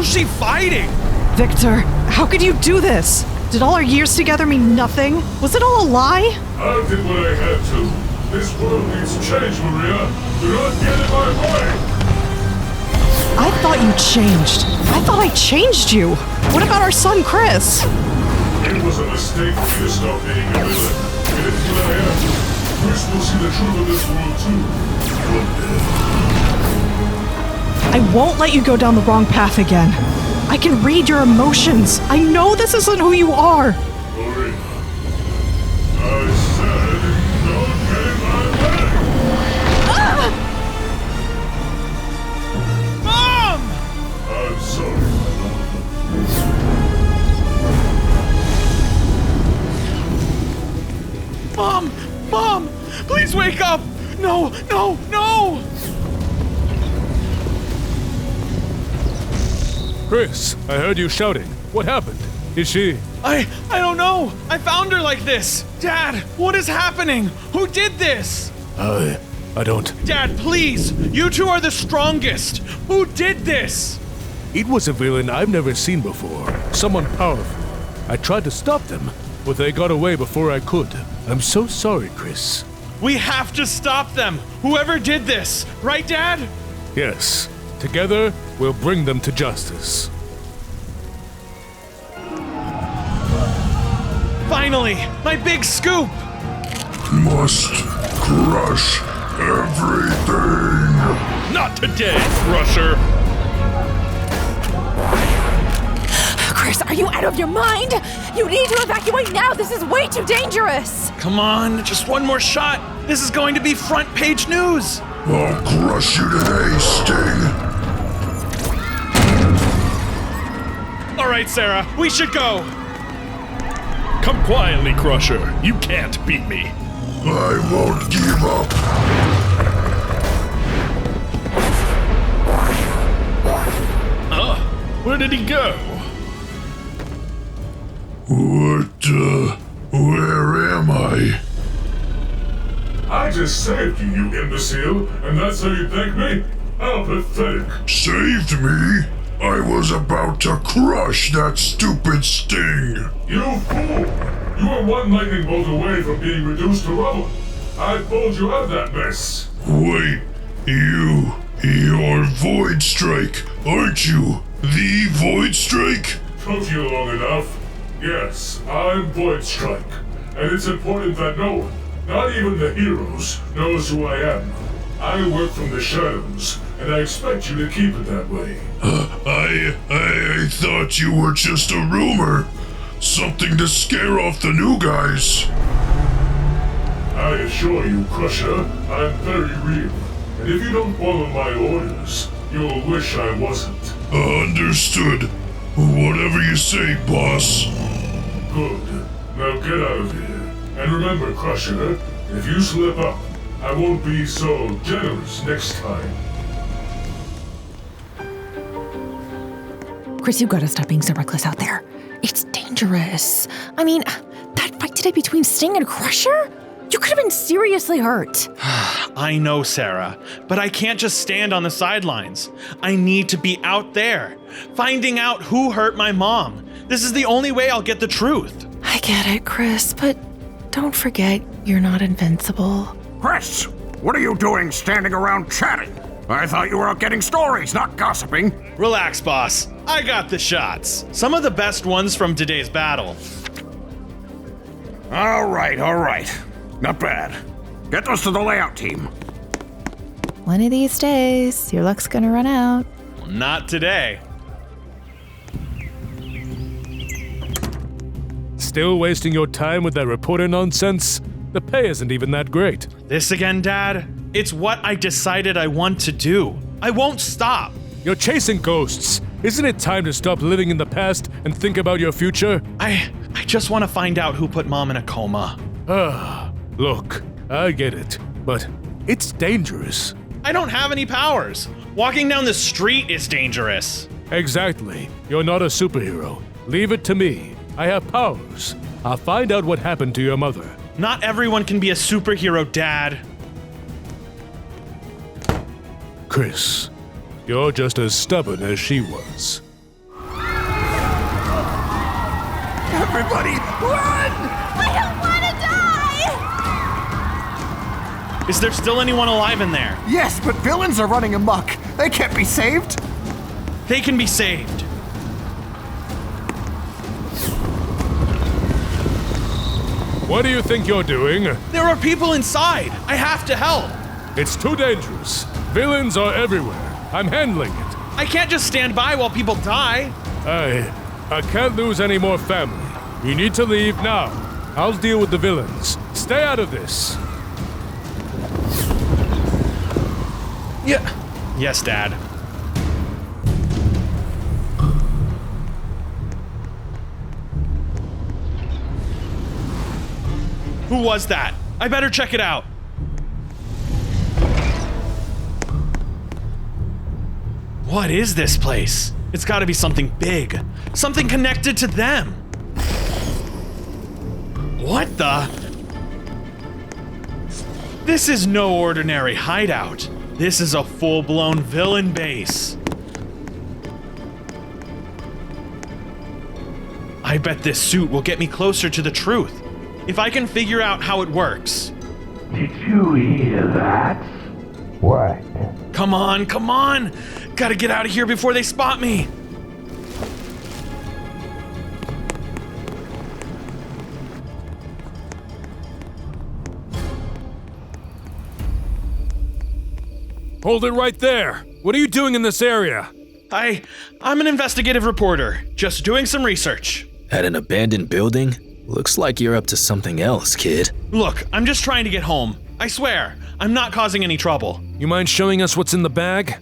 How's she fighting? Victor, how could you do this? Did all our years together mean nothing? Was it all a lie? I did what I had to. This world needs change, Maria. Do not get in my way. I thought you changed. I thought I changed you. What about our son, Kris? It was a mistake for me to stop being a villain. And it's what I am. Kris will see the truth of this world too. One day. I won't let you go down the wrong path again. I can read your emotions. I know this isn't who you are. Maria, I said don't get in my way. Mom! I'm sorry, my love. Mom! Please wake up! No! Kris, I heard you shouting. What happened? Is she... I don't know! I found her like this! Dad, what is happening? Who did this? I don't... Dad, please! You two are the strongest! Who did this? It was a villain I've never seen before. Someone powerful. I tried to stop them, but they got away before I could. I'm so sorry, Kris. We have to stop them! Whoever did this! Right, Dad? Yes. Together, we'll bring them to justice. Finally! My big scoop! Must crush everything. Not today, Crusher! Kris, are you out of your mind? You need to evacuate now! This is way too dangerous! Come on, just one more shot! This is going to be front page news! I'll crush you today, Sting. Alright, Sarah, we should go! Come quietly, Crusher. You can't beat me. I won't give up. Where did he go? Where am I? I just saved you, you imbecile, and that's how you thank me? How pathetic. Saved me? I was about to crush that stupid Sting. You fool! You were one lightning bolt away from being reduced to rubble. I pulled you out of that mess. Wait, you're VoidStrike, aren't you? The VoidStrike? Took you long enough. Yes, I'm VoidStrike. And it's important that no one, not even the heroes, knows who I am. I work from the shadows, and I expect you to keep it that way. I thought you were just a rumor. Something to scare off the new guys. I assure you, Crusher, I'm very real. And if you don't follow my orders, you'll wish I wasn't. Understood. Whatever you say, boss. Good. Now get out of here. And remember, Crusher, if you slip up, I won't be so generous next time. Kris, you gotta stop being so reckless out there. It's dangerous. I mean, that fight today between Sting and Crusher? You could have been seriously hurt. I know, Sarah, but I can't just stand on the sidelines. I need to be out there, finding out who hurt my mom. This is the only way I'll get the truth. I get it, Kris, but don't forget you're not invincible. Kris, what are you doing standing around chatting? I thought you were out getting stories, not gossiping. Relax, boss. I got the shots. Some of the best ones from today's battle. All right. Not bad. Get those to the layout team. One of these days, your luck's gonna run out. Not today. Still wasting your time with that reporter nonsense? The pay isn't even that great. This again, Dad? It's what I decided I want to do. I won't stop. You're chasing ghosts. Isn't it time to stop living in the past and think about your future? I just want to find out who put Mom in a coma. Look, I get it, but it's dangerous. I don't have any powers. Walking down the street is dangerous. Exactly. You're not a superhero. Leave it to me. I have powers. I'll find out what happened to your mother. Not everyone can be a superhero, Dad. Kris, you're just as stubborn as she was. Everybody, run! I don't want to die! Is there still anyone alive in there? Yes, but villains are running amok. They can't be saved. They can be saved. What do you think you're doing? There are people inside. I have to help. It's too dangerous. Villains are everywhere. I'm handling it. I can't just stand by while people die. I can't lose any more family. You need to leave now. I'll deal with the villains. Stay out of this. Yeah. Yes, Dad. Who was that? I better check it out. What is this place? It's gotta be something big. Something connected to them. What the? This is no ordinary hideout. This is a full-blown villain base. I bet this suit will get me closer to the truth. If I can figure out how it works. Did you hear that? What? Come on, come on! Gotta get out of here before they spot me! Hold it right there. What are you doing in this area? I'm an investigative reporter, just doing some research. At an abandoned building? Looks like you're up to something else, kid. Look, I'm just trying to get home. I swear, I'm not causing any trouble. You mind showing us what's in the bag?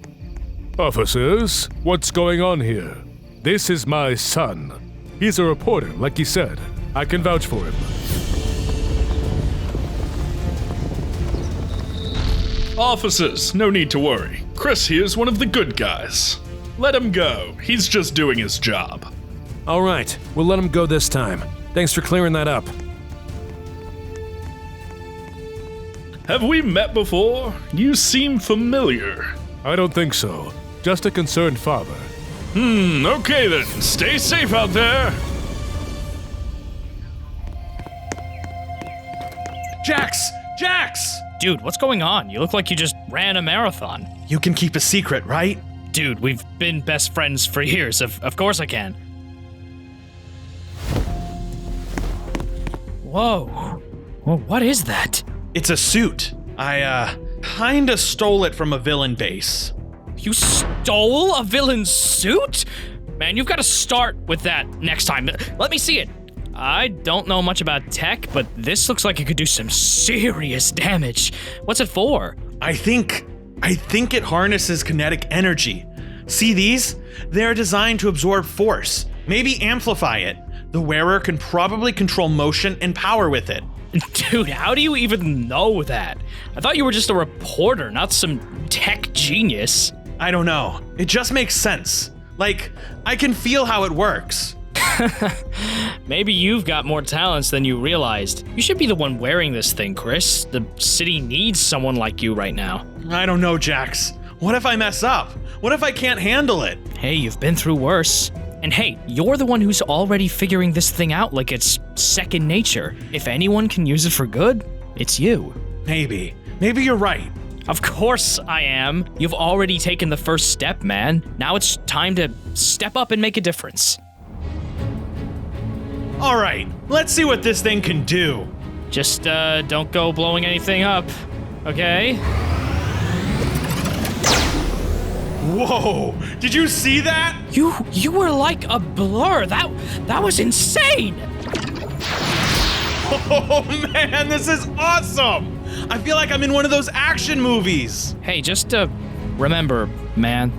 Officers, what's going on here? This is my son. He's a reporter, like you said. I can vouch for him. Officers, no need to worry. Kris here's one of the good guys. Let him go. He's just doing his job. All right, we'll let him go this time. Thanks for clearing that up. Have we met before? You seem familiar. I don't think so. Just a concerned father. Okay then. Stay safe out there. Jax! Jax! Dude, what's going on? You look like you just ran a marathon. You can keep a secret, right? Dude, we've been best friends for years. Of course I can. Whoa. Well, what is that? It's a suit. I, kinda stole it from a villain base. You stole a villain's suit? Man, you've got to start with that next time. Let me see it. I don't know much about tech, but this looks like it could do some serious damage. What's it for? I think it harnesses kinetic energy. See these? They're designed to absorb force, maybe amplify it. The wearer can probably control motion and power with it. Dude, how do you even know that? I thought you were just a reporter, not some tech genius. I don't know. It just makes sense. Like, I can feel how it works. Maybe you've got more talents than you realized. You should be the one wearing this thing, Kris. The city needs someone like you right now. I don't know, Jax. What if I mess up? What if I can't handle it? Hey, you've been through worse. And hey, you're the one who's already figuring this thing out like it's second nature. If anyone can use it for good, it's you. Maybe you're right. Of course I am. You've already taken the first step, man. Now it's time to step up and make a difference. All right, let's see what this thing can do. Just, don't go blowing anything up, okay? Whoa, did you see that? You were like a blur. That was insane. Oh man, this is awesome. I feel like I'm in one of those action movies. Hey, just, remember, man,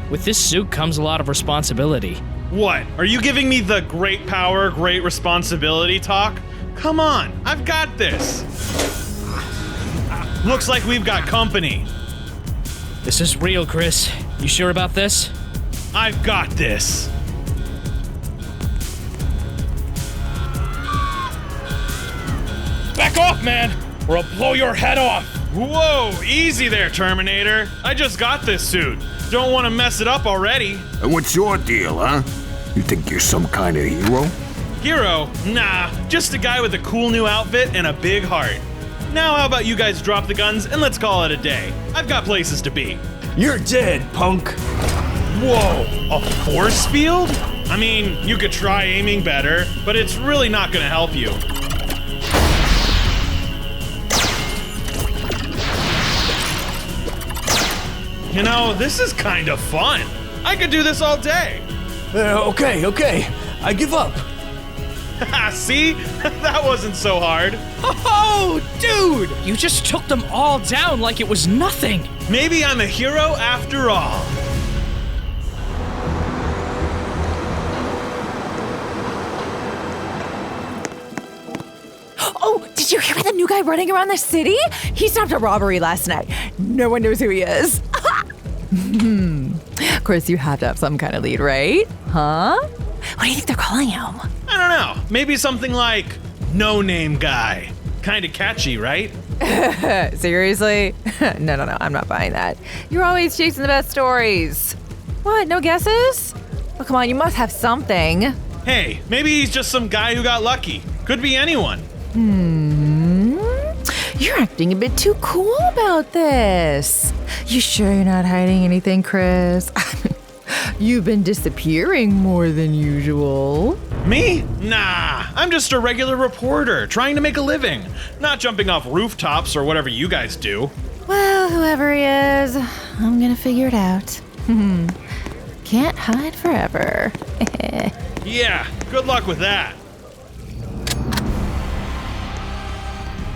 with this suit comes a lot of responsibility. What? Are you giving me the great power, great responsibility talk? Come on, I've got this. Looks like we've got company. This is real, Kris. You sure about this? I've got this. Back off, man, or I'll blow your head off. Whoa, easy there, Terminator. I just got this suit. Don't want to mess it up already. And what's your deal, huh? You think you're some kind of hero? Hero? Nah, just a guy with a cool new outfit and a big heart. Now how about you guys drop the guns and let's call it a day. I've got places to be. You're dead, punk. Whoa, a force field? I mean, you could try aiming better, but it's really not gonna help you. You know, this is kind of fun. I could do this all day. Okay. I give up. See? That wasn't so hard. Oh, dude! You just took them all down like it was nothing. Maybe I'm a hero after all. Oh, did you hear about the new guy running around the city? He stopped a robbery last night. No one knows who he is. Kris, you have to have some kind of lead, right? Huh? What do you think they're calling him? I don't know. Maybe something like No Name Guy. Kinda catchy, right? Seriously? No, I'm not buying that. You're always chasing the best stories. What, no guesses? Oh, come on, you must have something. Hey, maybe he's just some guy who got lucky. Could be anyone. You're acting a bit too cool about this. You sure you're not hiding anything, Kris? You've been disappearing more than usual. Me? Nah, I'm just a regular reporter trying to make a living, not jumping off rooftops or whatever you guys do. Well, whoever he is, I'm gonna figure it out. Can't hide forever. Yeah, good luck with that.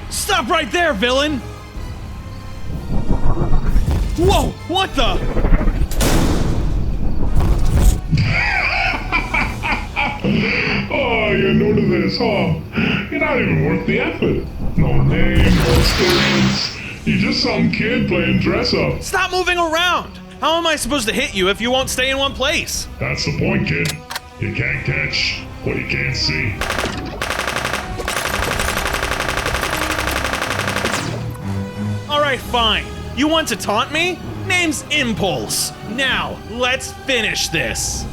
Stop right there, villain! Whoa, what the? Oh, you're new to this, huh? You're not even worth the effort. No name, no experience. You're just some kid playing dress up. Stop moving around! How am I supposed to hit you if you won't stay in one place? That's the point, kid. You can't catch what you can't see. Alright, fine. You want to taunt me? Name's Impulse. Now, let's finish this.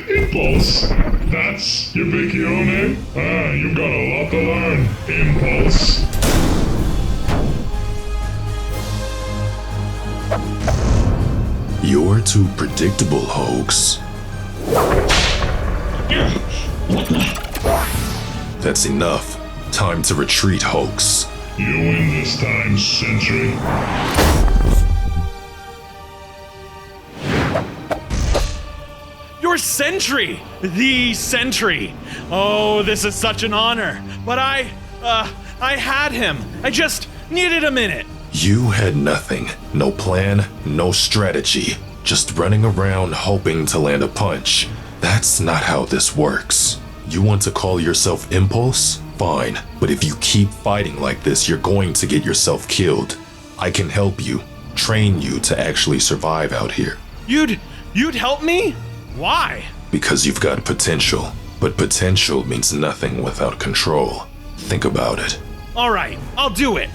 Impulse. That's your big hero name? You've got a lot to learn, Impulse. You're too predictable, Hoax. That's enough. Time to retreat, Hoax. You win this time, Sentry. You're Sentry! The Sentry! Oh, this is such an honor. But I had him. I just needed a minute. You had nothing. No plan, no strategy. Just running around hoping to land a punch. That's not how this works. You want to call yourself Impulse? Fine, but if you keep fighting like this, you're going to get yourself killed. I can help you, train you to actually survive out here. You'd help me? Why? Because you've got potential, but potential means nothing without control. Think about it. All right, I'll do it.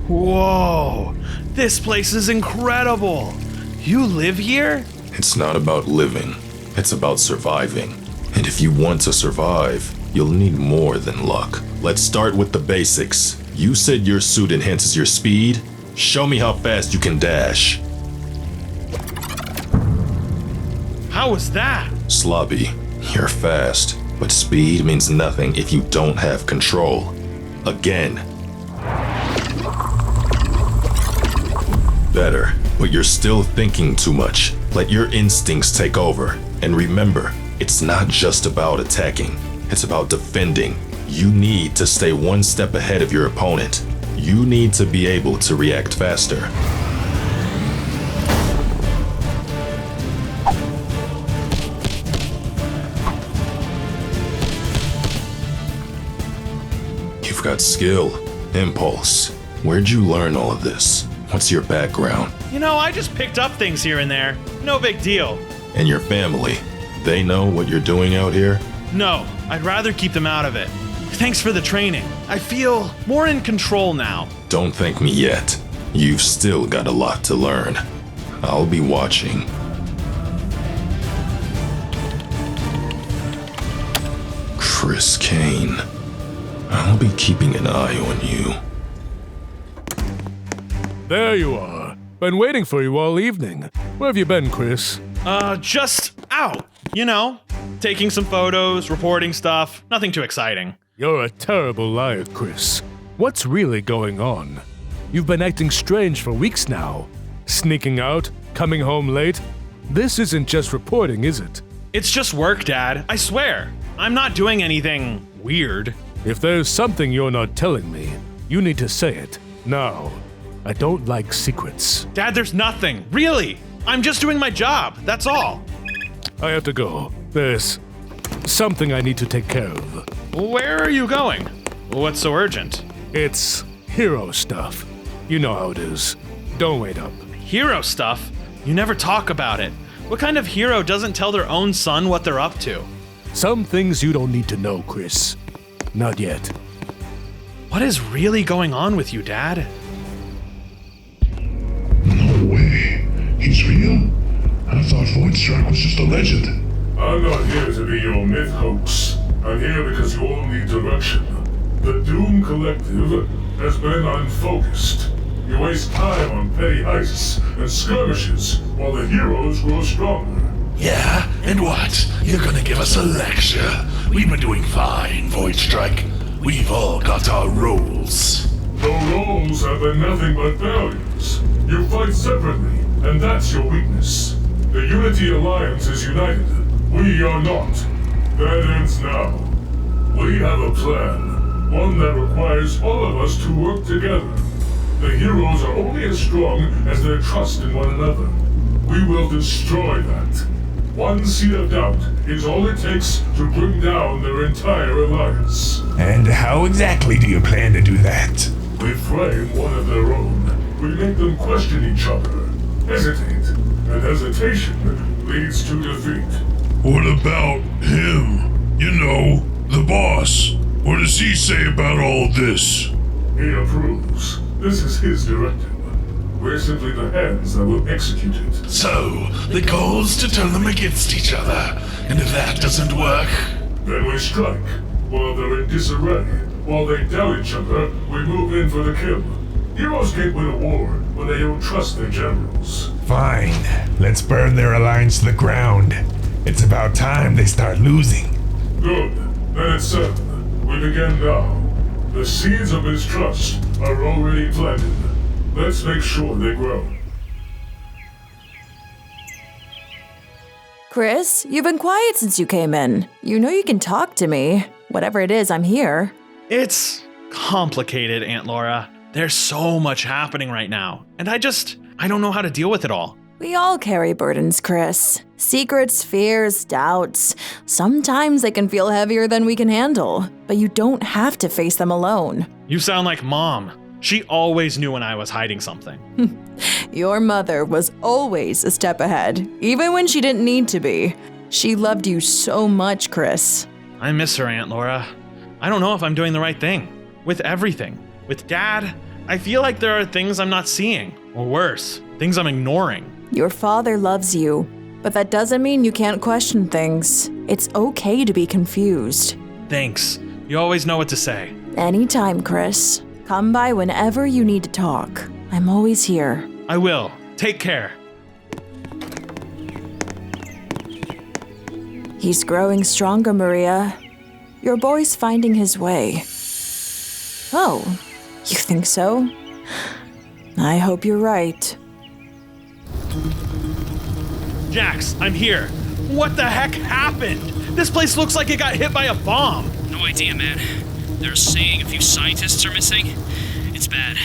Whoa, this place is incredible. You live here? It's not about living, it's about surviving. And if you want to survive, you'll need more than luck. Let's start with the basics. You said your suit enhances your speed? Show me how fast you can dash. How was that? Sloppy, you're fast, but speed means nothing if you don't have control. Again. Better, but you're still thinking too much. Let your instincts take over. And remember, it's not just about attacking, it's about defending. You need to stay one step ahead of your opponent. You need to be able to react faster. You've got skill, impulse. Where'd you learn all of this? What's your background? You know, I just picked up things here and there. No big deal. And your family, they know what you're doing out here? No, I'd rather keep them out of it. Thanks for the training. I feel more in control now. Don't thank me yet. You've still got a lot to learn. I'll be watching. Kris Kane. I'll be keeping an eye on you. There you are. Been waiting for you all evening. Where have you been, Kris? Just out. You know, taking some photos, reporting stuff. Nothing too exciting. You're a terrible liar, Kris. What's really going on? You've been acting strange for weeks now. Sneaking out, coming home late. This isn't just reporting, is it? It's just work, Dad. I swear. I'm not doing anything weird. If there's something you're not telling me, you need to say it. Now. I don't like secrets. Dad, there's nothing. Really. I'm just doing my job. That's all. I have to go. There's something I need to take care of. Where are you going? What's so urgent? It's hero stuff. You know how it is. Don't wait up. Hero stuff? You never talk about it. What kind of hero doesn't tell their own son what they're up to? Some things you don't need to know, Kris. Not yet. What is really going on with you, Dad? No way. He's real? I thought VoidStrike was just a legend. I'm not here to be your myth hoax. I'm here because you all need direction. The Doom Collective has been unfocused. You waste time on petty heists and skirmishes while the heroes grow stronger. Yeah, and what? You're gonna give us a lecture? We've been doing fine, VoidStrike. We've all got our roles. The roles have been nothing but failures. You fight separately, and that's your weakness. The Unity Alliance is united. We are not. That ends now. We have a plan. One that requires all of us to work together. The heroes are only as strong as their trust in one another. We will destroy that. One seed of doubt is all it takes to bring down their entire alliance. And how exactly do you plan to do that? We frame one of their own. We make them question each other, hesitate, and hesitation leads to defeat. What about him? You know, the boss. What does he say about all this? He approves. This is his directive. We're simply the hands that will execute it. So, the goal's to turn them against each other. And if that doesn't work, then we strike. While they're in disarray, while they doubt each other, we move in for the kill. Heroes can't win a war when they don't trust their generals. fine. Let's burn their alliance to the ground. It's about time they start losing. Good. Then it's settled. We begin now. The seeds of mistrust are already planted. Let's make sure they grow. Kris, you've been quiet since you came in. You know you can talk to me. Whatever it is, I'm here. It's complicated, Aunt Laura. There's so much happening right now, and I don't know how to deal with it all. We all carry burdens, Kris. Secrets, fears, doubts. Sometimes they can feel heavier than we can handle, but you don't have to face them alone. You sound like Mom. She always knew when I was hiding something. Your mother was always a step ahead, even when she didn't need to be. She loved you so much, Kris. I miss her, Aunt Laura. I don't know if I'm doing the right thing. With everything. With Dad, I feel like there are things I'm not seeing. Or worse, things I'm ignoring. Your father loves you, but that doesn't mean you can't question things. It's okay to be confused. Thanks. You always know what to say. Anytime, Kris. Come by whenever you need to talk. I'm always here. I will. Take care. He's growing stronger, Maria. Your boy's finding his way. Oh, you think so? I hope you're right. Jax, I'm here. What the heck happened? This place looks like it got hit by a bomb. No idea, man. They're saying a few scientists are missing. It's bad.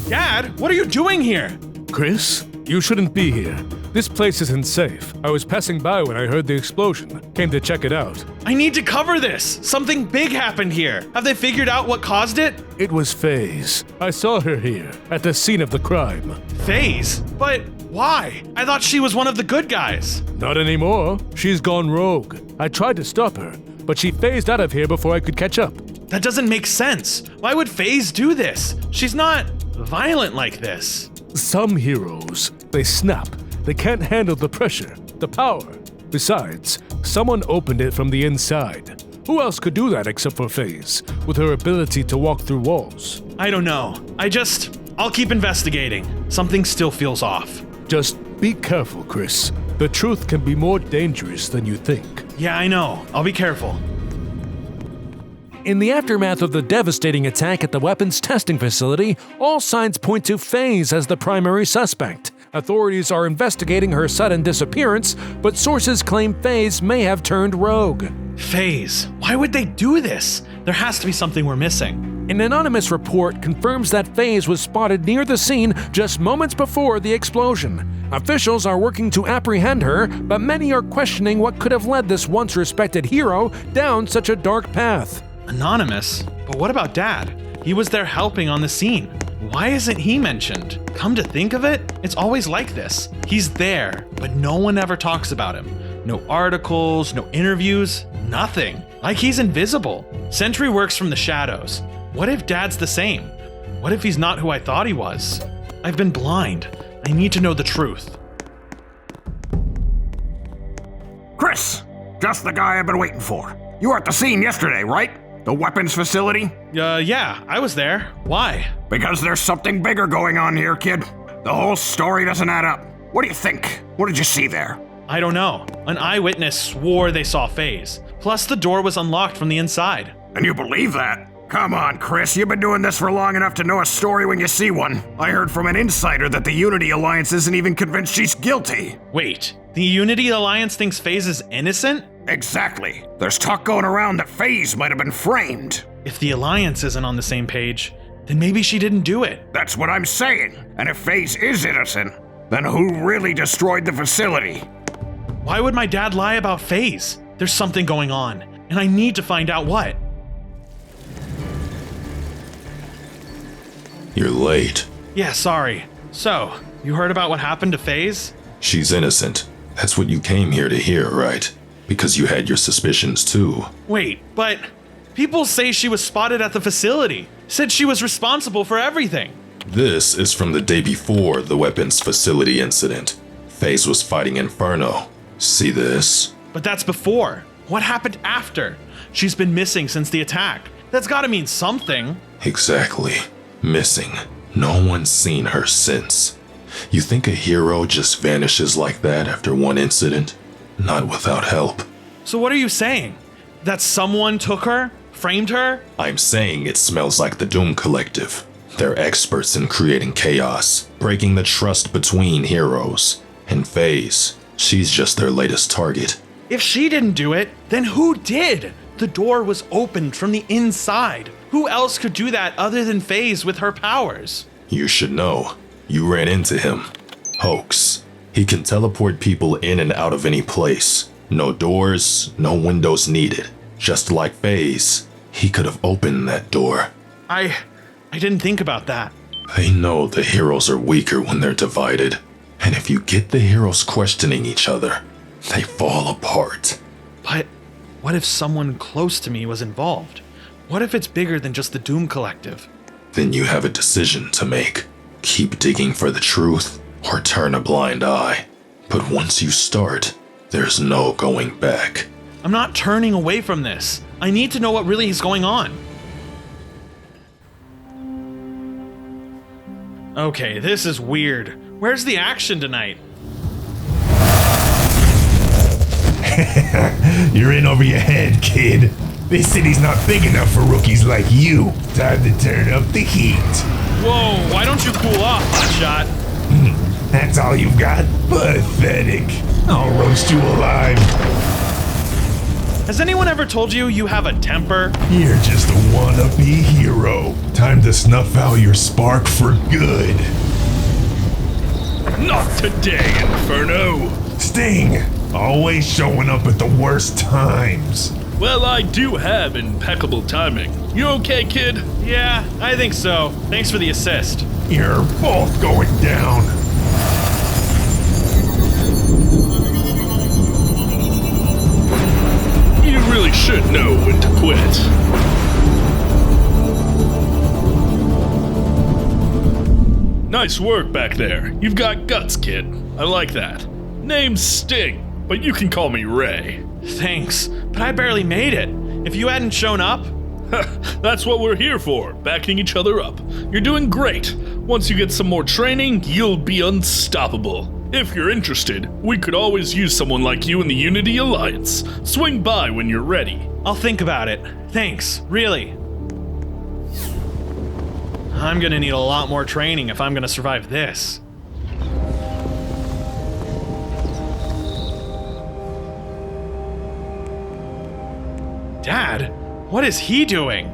Dad, what are you doing here? Kris, you shouldn't be here. This place isn't safe. I was passing by when I heard the explosion. Came to check it out. I need to cover this. Something big happened here. Have they figured out what caused it? It was FaZe. I saw her here, at the scene of the crime. FaZe? But why? I thought she was one of the good guys. Not anymore. She's gone rogue. I tried to stop her, but she phased out of here before I could catch up. That doesn't make sense. Why would FaZe do this? She's not violent like this. Some heroes, they snap. They can't handle the pressure, the power. Besides, someone opened it from the inside. Who else could do that except for FaZe, with her ability to walk through walls? I don't know. I'll keep investigating. Something still feels off. Just be careful, Kris. The truth can be more dangerous than you think. Yeah, I know. I'll be careful. In the aftermath of the devastating attack at the weapons testing facility, all signs point to FaZe as the primary suspect. Authorities are investigating her sudden disappearance, but sources claim FaZe may have turned rogue. FaZe? Why would they do this? There has to be something we're missing. An anonymous report confirms that FaZe was spotted near the scene just moments before the explosion. Officials are working to apprehend her, but many are questioning what could have led this once respected hero down such a dark path. Anonymous? But what about Dad? He was there helping on the scene. Why isn't he mentioned? Come to think of it, it's always like this. He's there, but no one ever talks about him. No articles, no interviews, nothing. Like he's invisible. Sentry works from the shadows. What if Dad's the same? What if he's not who I thought he was? I've been blind. I need to know the truth. Kris! Just the guy I've been waiting for. You were at the scene yesterday, right? The weapons facility? Yeah, I was there. Why? Because there's something bigger going on here, kid. The whole story doesn't add up. What do you think? What did you see there? I don't know. An eyewitness swore they saw FaZe. Plus, the door was unlocked from the inside. And you believe that? Come on, Kris, you've been doing this for long enough to know a story when you see one. I heard from an insider that the Unity Alliance isn't even convinced she's guilty. Wait, the Unity Alliance thinks FaZe is innocent? Exactly. There's talk going around that FaZe might have been framed. If the Alliance isn't on the same page, then maybe she didn't do it. That's what I'm saying. And if FaZe is innocent, then who really destroyed the facility? Why would my dad lie about FaZe? There's something going on, and I need to find out what. You're late. Yeah, sorry. So, you heard about what happened to FaZe? She's innocent. That's what you came here to hear, right? Because you had your suspicions too. Wait, but people say she was spotted at the facility. Said she was responsible for everything. This is from the day before the weapons facility incident. FaZe was fighting Inferno. See this? But that's before. What happened after? She's been missing since the attack. That's gotta mean something. Exactly. Missing. No one's seen her since. You think a hero just vanishes like that after one incident? Not without help. So what are you saying? That someone took her? Framed her? I'm saying it smells like the Doom Collective. They're experts in creating chaos, breaking the trust between heroes. And FaZe, she's just their latest target. If she didn't do it, then who did? The door was opened from the inside. Who else could do that other than FaZe with her powers? You should know. You ran into him. Hoax. He can teleport people in and out of any place. No doors, no windows needed. Just like FaZe, he could have opened that door. I didn't think about that. They know the heroes are weaker when they're divided. And if you get the heroes questioning each other, they fall apart. But what if someone close to me was involved? What if it's bigger than just the Doom Collective? Then you have a decision to make. Keep digging for the truth, or turn a blind eye. But once you start, there's no going back. I'm not turning away from this. I need to know what really is going on. Okay, this is weird. Where's the action tonight? You're in over your head, kid. This city's not big enough for rookies like you. Time to turn up the heat. Whoa, why don't you cool off, hotshot? That's all you've got? Pathetic. I'll roast you alive. Has anyone ever told you you have a temper? You're just a wannabe hero. Time to snuff out your spark for good. Not today, Inferno! Sting, always showing up at the worst times. Well, I do have impeccable timing. You okay, kid? Yeah, I think so. Thanks for the assist. You're both going down. You really should know Nice work back there. You've got guts, kid. I like that. Name's Sting, but you can call me Ray. Thanks, but I barely made it. If you hadn't shown up... That's what we're here for, backing each other up. You're doing great. Once you get some more training, you'll be unstoppable. If you're interested, we could always use someone like you in the Unity Alliance. Swing by when you're ready. I'll think about it. Thanks, really. I'm gonna need a lot more training if I'm gonna survive this. Dad, what is he doing?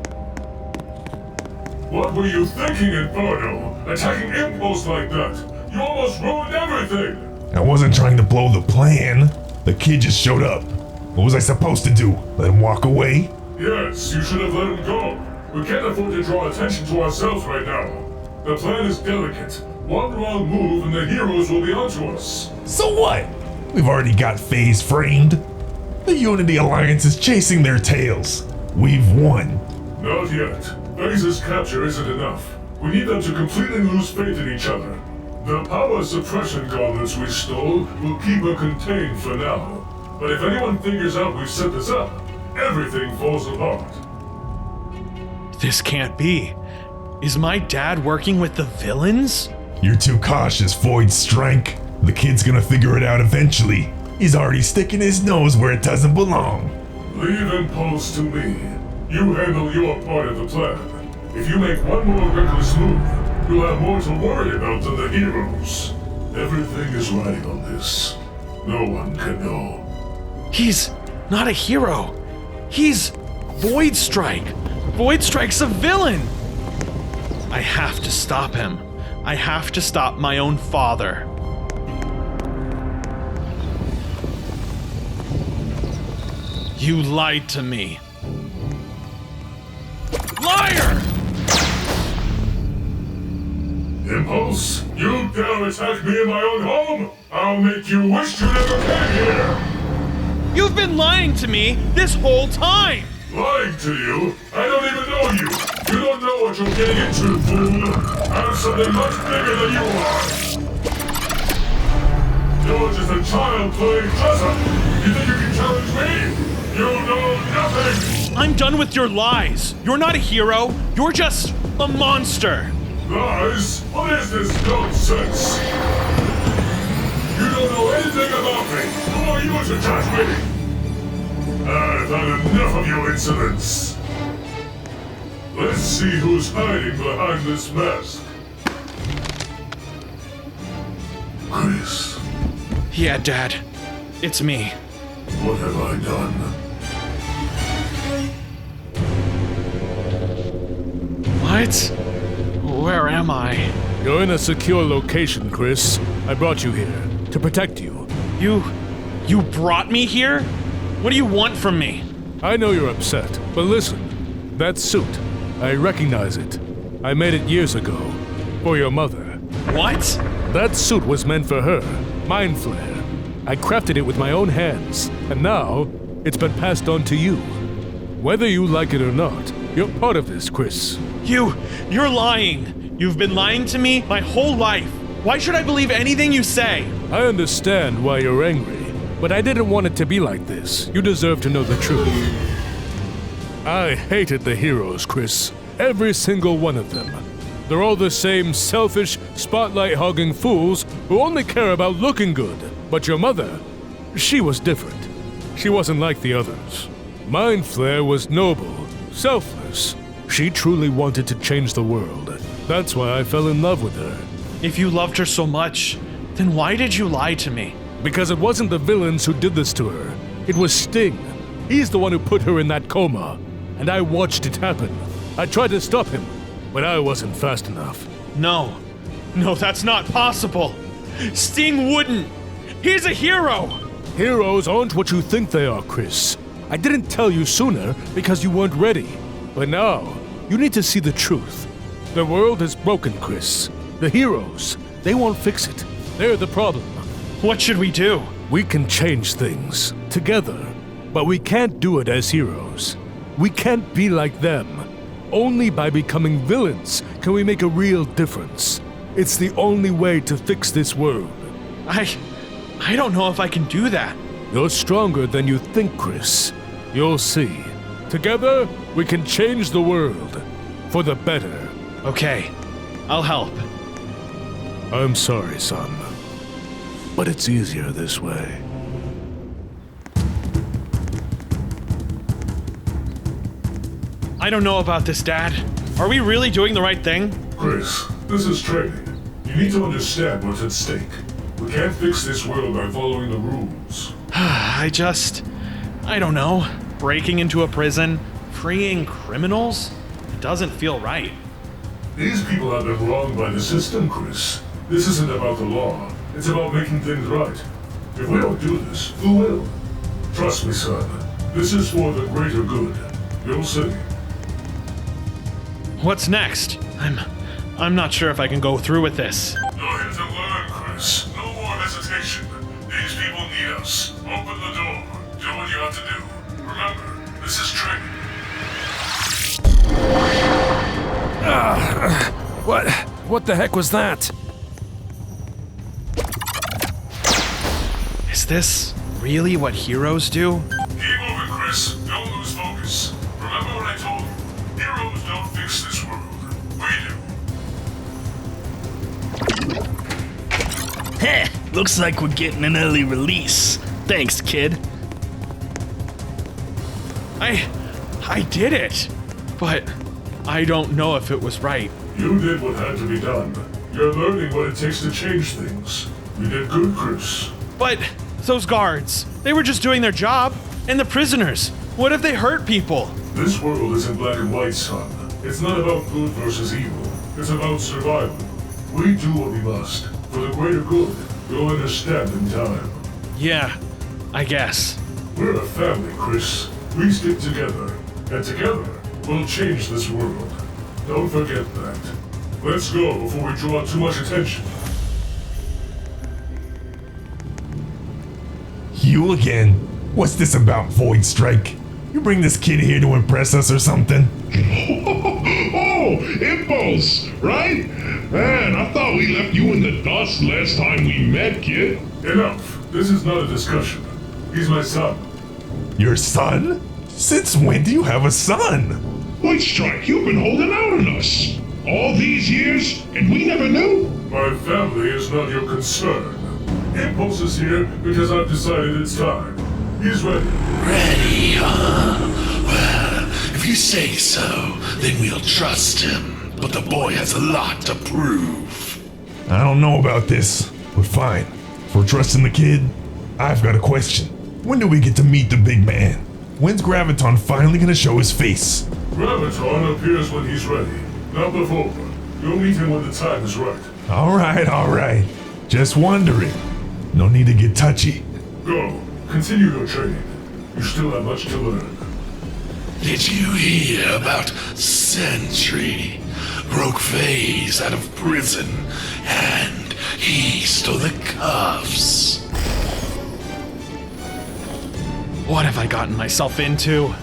What were you thinking, Inferno? Attacking Impulse like that? You almost ruined everything! I wasn't trying to blow the plan. The kid just showed up. What was I supposed to do? Let him walk away? Yes, you should have let him go. We can't afford to draw attention to ourselves right now. The plan is delicate. One wrong move and the heroes will be onto us. So what? We've already got FaZe framed. The Unity Alliance is chasing their tails. We've won. Not yet. FaZe's capture isn't enough. We need them to completely lose faith in each other. The power suppression gauntlets we stole will keep her contained for now. But if anyone figures out we've set this up, everything falls apart. This can't be. Is my dad working with the villains? You're too cautious, VoidStrike. The kid's gonna figure it out eventually. He's already sticking his nose where it doesn't belong. Leave Impulse to me. You handle your part of the plan. If you make one more reckless move, you'll have more to worry about than the heroes. Everything is riding on this. No one can know. He's not a hero. He's VoidStrike. VoidStrike's a villain. I have to stop him. I have to stop my own father. You lied to me. Liar! Impulse, you dare attack me in my own home? I'll make you wish you never came here! You've been lying to me this whole time! Lying to you? I don't even know you! You don't know what you're getting into, fool! I'm something much bigger than you are! You're just a child playing dress up! You think you can challenge me? You know nothing! I'm done with your lies. You're not a hero. You're just a monster. Lies? What is this nonsense? You don't know anything about me. Who are you to judge me? I've had enough of your insolence. Let's see who's hiding behind this mask. Kris. Yeah, Dad. It's me. What have I done? What? Where am I? You're in a secure location, Kris. I brought you here to protect you. You brought me here? What do you want from me? I know you're upset, but listen. That suit, I recognize it. I made it years ago. For your mother. What? That suit was meant for her. Mind Flare. I crafted it with my own hands, and now it's been passed on to you. Whether you like it or not, you're part of this, Kris. You're lying. You've been lying to me my whole life. Why should I believe anything you say? I understand why you're angry, but I didn't want it to be like this. You deserve to know the truth. I hated the heroes, Kris. Every single one of them. They're all the same selfish, spotlight-hogging fools who only care about looking good. But your mother, she was different. She wasn't like the others. Mind Flare was noble, selfless. She truly wanted to change the world. That's why I fell in love with her. If you loved her so much, then why did you lie to me? Because it wasn't the villains who did this to her. It was Sting. He's the one who put her in that coma. And I watched it happen. I tried to stop him, but I wasn't fast enough. No, that's not possible. Sting wouldn't. He's a hero. Heroes aren't what you think they are, Kris. I didn't tell you sooner because you weren't ready. But now, you need to see the truth. The world is broken, Kris. The heroes, they won't fix it. They're the problem. What should we do? We can change things, together. But we can't do it as heroes. We can't be like them. Only by becoming villains can we make a real difference. It's the only way to fix this world. I don't know if I can do that. You're stronger than you think, Kris. You'll see. Together, we can change the world. For the better. Okay, I'll help. I'm sorry, son. But it's easier this way. I don't know about this, Dad. Are we really doing the right thing? Kris, this is training. You need to understand what's at stake. We can't fix this world by following the rules. I don't know. Breaking into a prison, freeing criminals? It doesn't feel right. These people have been wronged by the system, Kris. This isn't about the law. It's about making things right. If we don't do this, who will? Trust me, son. This is for the greater good. You'll see. What's next? I'm not sure if I can go through with this. You're here to learn, Kris. No more hesitation. These people need us. Open the door. Do what you have to do. Remember, this is training. What the heck was that? Is this really what heroes do? Keep moving, Kris. Don't lose focus. Remember what I told you. Heroes don't fix this world. We do. Heh, looks like we're getting an early release. Thanks, kid. I did it, but I don't know if it was right. You did what had to be done. You're learning what it takes to change things. You did good, Kris. But those guards, they were just doing their job. And the prisoners, what if they hurt people? This world isn't black and white, son. It's not about good versus evil. It's about survival. We do what we must. For the greater good, you'll understand in time. Yeah, I guess. We're a family, Kris. We stick together. And together, we'll change this world. Don't forget that. Let's go before we draw too much attention. You again? What's this about, VoidStrike? You bring this kid here to impress us or something? Oh, Impulse, right? Man, I thought we left you in the dust last time we met, kid. Enough. This is not a discussion. He's my son. Your son? Since when do you have a son? VoidStrike, you've been holding out on us. All these years, and we never knew? My family is not your concern. Impulse is here because I've decided it's time. He's ready. Ready, huh? Well, if you say so, then we'll trust him. But the boy has a lot to prove. I don't know about this, but fine. If we're trusting the kid, I've got a question. When do we get to meet the big man? When's Graviton finally gonna show his face? Graviton appears when he's ready, not before. You'll meet him when the time is right. All right. Just wondering. No need to get touchy. Go. Continue your training. You still have much to learn. Did you hear about Sentry? Broke Phase out of prison, and he stole the cuffs. What have I gotten myself into?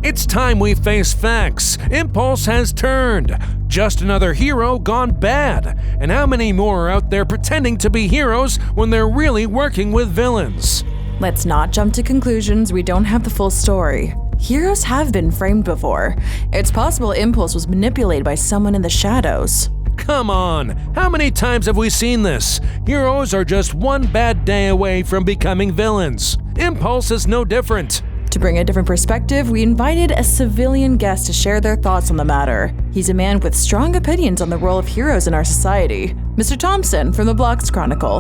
It's time we face facts. Impulse has turned. Just another hero gone bad. And how many more are out there pretending to be heroes when they're really working with villains? Let's not jump to conclusions. We don't have the full story. Heroes have been framed before. It's possible Impulse was manipulated by someone in the shadows. Come on, how many times have we seen this? Heroes are just one bad day away from becoming villains. Impulse is no different. To bring a different perspective, we invited a civilian guest to share their thoughts on the matter. He's a man with strong opinions on the role of heroes in our society. Mr. Thompson from the Roblox Chronicle.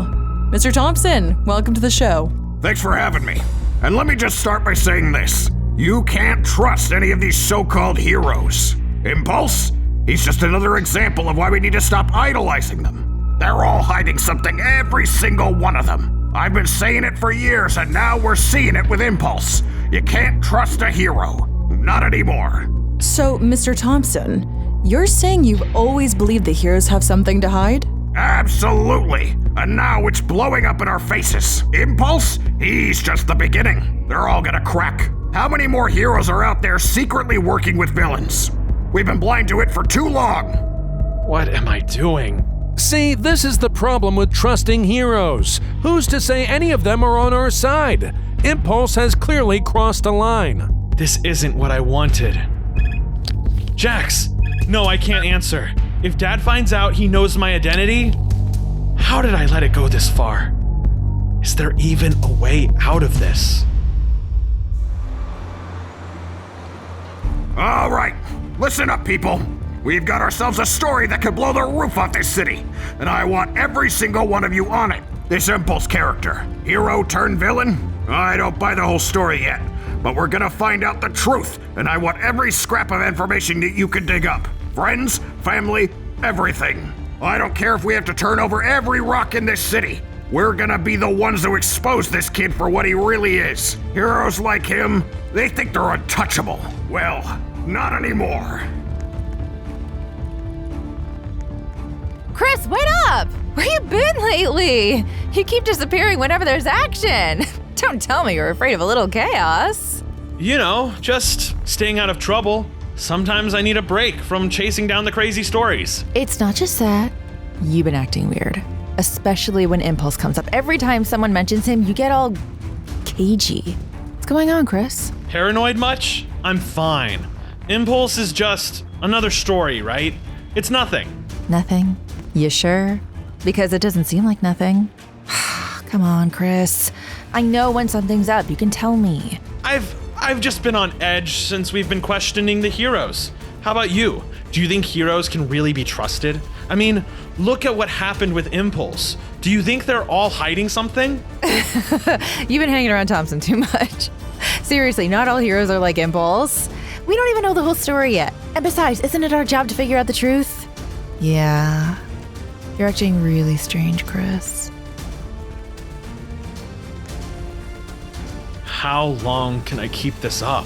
Mr. Thompson, welcome to the show. Thanks for having me. And let me just start by saying this. You can't trust any of these so-called heroes. Impulse? He's just another example of why we need to stop idolizing them. They're all hiding something, every single one of them. I've been saying it for years, and now we're seeing it with Impulse. You can't trust a hero. Not anymore. So, Mr. Thompson, you're saying you've always believed the heroes have something to hide? Absolutely. And now it's blowing up in our faces. Impulse? He's just the beginning. They're all gonna crack. How many more heroes are out there secretly working with villains? We've been blind to it for too long. What am I doing? See, this is the problem with trusting heroes. Who's to say any of them are on our side? Impulse has clearly crossed a line. This isn't what I wanted. Jax! No, I can't answer. If Dad finds out he knows my identity, how did I let it go this far? Is there even a way out of this? All right, listen up, people. We've got ourselves a story that could blow the roof off this city, and I want every single one of you on it. This Impulse character, hero turned villain? I don't buy the whole story yet, but we're gonna find out the truth, and I want every scrap of information that you can dig up. Friends, family, everything. I don't care if we have to turn over every rock in this city. We're gonna be the ones to expose this kid for what he really is. Heroes like him, they think they're untouchable. Well, not anymore. Kris, wait up! Where you been lately? You keep disappearing whenever there's action. Don't tell me you're afraid of a little chaos. You know, just staying out of trouble. Sometimes I need a break from chasing down the crazy stories. It's not just that. You've been acting weird. Especially when Impulse comes up. Every time someone mentions him, you get all cagey. What's going on, Kris? Paranoid much? I'm fine. Impulse is just another story, right? It's nothing. Nothing? You sure? Because it doesn't seem like nothing. Come on, Kris. I know when something's up. You can tell me. I've just been on edge since we've been questioning the heroes. How about you? Do you think heroes can really be trusted? I mean, look at what happened with Impulse. Do you think they're all hiding something? You've been hanging around Thompson too much. Seriously, not all heroes are like Impulse. We don't even know the whole story yet. And besides, isn't it our job to figure out the truth? Yeah. You're acting really strange, Kris. How long can I keep this up?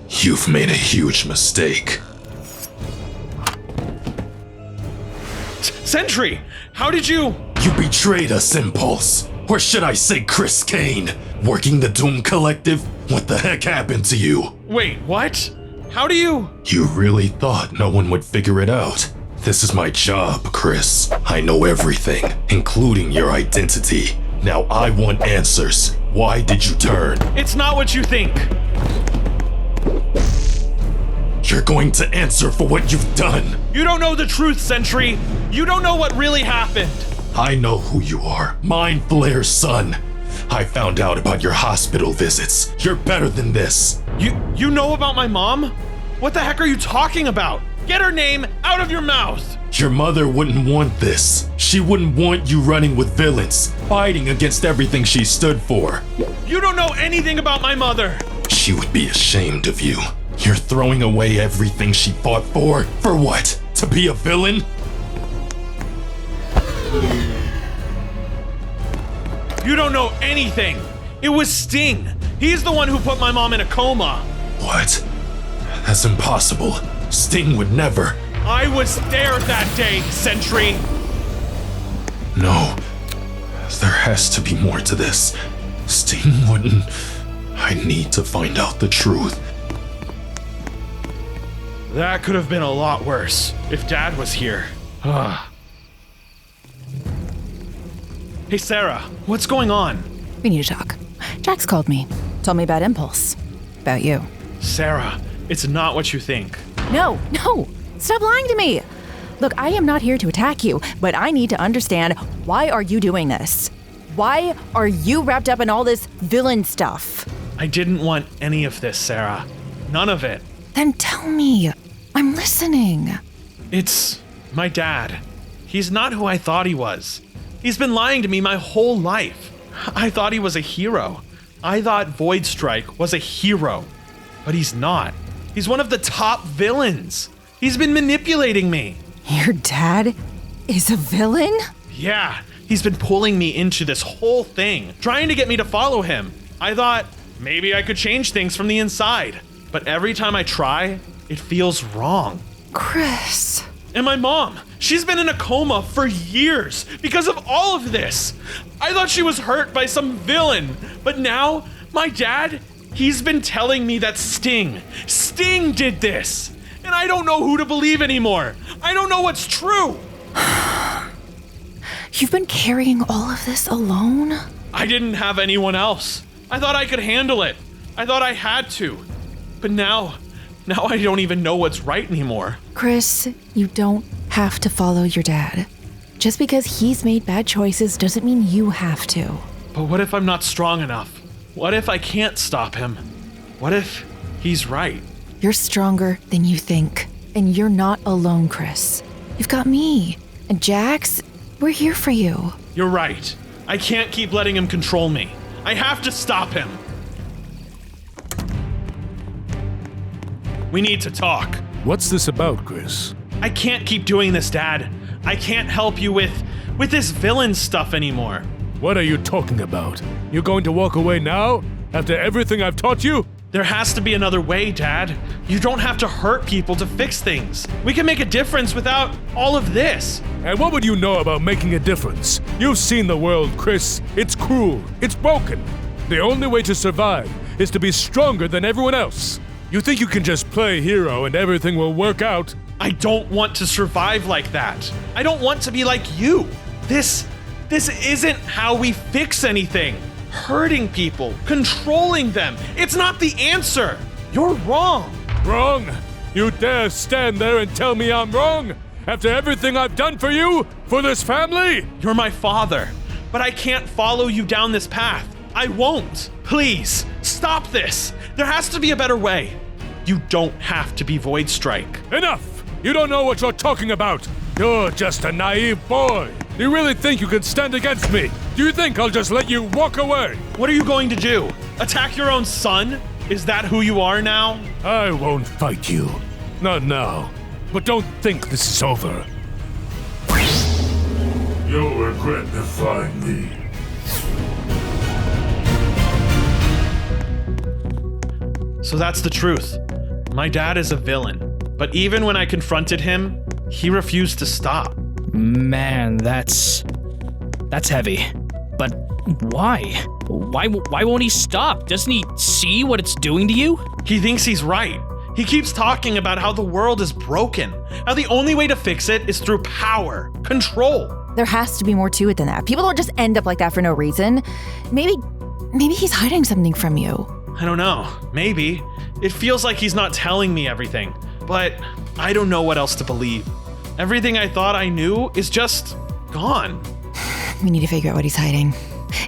You've made a huge mistake. Sentry! How did you? You betrayed us, Impulse. Or should I say Kris Kane? Working the Doom Collective? What the heck happened to you? Wait, what? How do you? You really thought no one would figure it out? This is my job, Kris. I know everything, including your identity. Now I want answers. Why did you turn? It's not what you think. You're going to answer for what you've done. You don't know the truth, Sentry. You don't know what really happened. I know who you are. Mind Flayer's son. I found out about your hospital visits. You're better than this. You know about my mom? What the heck are you talking about? Get her name out of your mouth! Your mother wouldn't want this. She wouldn't want you running with villains, fighting against everything she stood for. You don't know anything about my mother! She would be ashamed of you. You're throwing away everything she fought for? For what? To be a villain? You don't know anything! It was Sting! He's the one who put my mom in a coma! What? That's impossible. Sting would never. I was there that day, Sentry! No. There has to be more to this. Sting wouldn't. I need to find out the truth. That could have been a lot worse if Dad was here. Hey, Sarah, what's going on? We need to talk. Jax called me. Told me about Impulse. About you. Sarah, it's not what you think. No. Stop lying to me. Look, I am not here to attack you, but I need to understand, why are you doing this? Why are you wrapped up in all this villain stuff? I didn't want any of this, Sarah. None of it. Then tell me. I'm listening. It's my dad. He's not who I thought he was. He's been lying to me my whole life. I thought he was a hero. I thought VoidStrike was a hero. But he's not. He's one of the top villains. He's been manipulating me. Your dad is a villain? Yeah, he's been pulling me into this whole thing, trying to get me to follow him. I thought maybe I could change things from the inside. But every time I try, it feels wrong. Kris. And my mom, she's been in a coma for years because of all of this. I thought she was hurt by some villain, but now my dad, he's been telling me that Sting did this. And I don't know who to believe anymore. I don't know what's true. You've been carrying all of this alone? I didn't have anyone else. I thought I could handle it. I thought I had to. But now I don't even know what's right anymore. Kris, you don't have to follow your dad. Just because he's made bad choices doesn't mean you have to. But what if I'm not strong enough? What if I can't stop him? What if he's right? You're stronger than you think. And you're not alone, Kris. You've got me. And Jax, we're here for you. You're right. I can't keep letting him control me. I have to stop him. We need to talk. What's this about, Kris? I can't keep doing this, Dad. I can't help you with this villain stuff anymore. What are you talking about? You're going to walk away now? After everything I've taught you? There has to be another way, Dad. You don't have to hurt people to fix things. We can make a difference without all of this. And what would you know about making a difference? You've seen the world, Kris. It's cruel. It's broken. The only way to survive is to be stronger than everyone else. You think you can just play hero and everything will work out? I don't want to survive like that. I don't want to be like you. This isn't how we fix anything. Hurting people, controlling them, it's not the answer. You're wrong. Wrong? You dare stand there and tell me I'm wrong? After everything I've done for you? For this family? You're my father, but I can't follow you down this path. I won't. Please, stop this. There has to be a better way. You don't have to be VoidStrike. Enough! You don't know what you're talking about. You're just a naive boy. Do you really think you can stand against me? Do you think I'll just let you walk away? What are you going to do? Attack your own son? Is that who you are now? I won't fight you. Not now. But don't think this is over. You'll regret defying me. So that's the truth. My dad is a villain. But even when I confronted him, he refused to stop. Man, that's heavy. But why? Why won't he stop? Doesn't he see what it's doing to you? He thinks he's right. He keeps talking about how the world is broken, how the only way to fix it is through power, control. There has to be more to it than that. People don't just end up like that for no reason. Maybe he's hiding something from you. I don't know. Maybe. It feels like he's not telling me everything, but I don't know what else to believe. Everything I thought I knew is just gone. We need to figure out what he's hiding.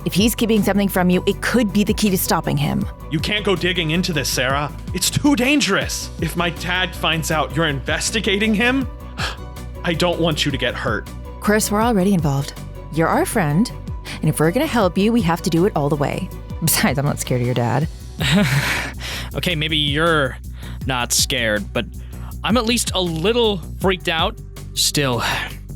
If he's keeping something from you, it could be the key to stopping him. You can't go digging into this, Sarah. It's too dangerous. If my dad finds out you're investigating him, I don't want you to get hurt. Kris, we're already involved. You're our friend, and if we're gonna help you, we have to do it all the way. Besides, I'm not scared of your dad. Okay, maybe you're not scared, but I'm at least a little freaked out. Still,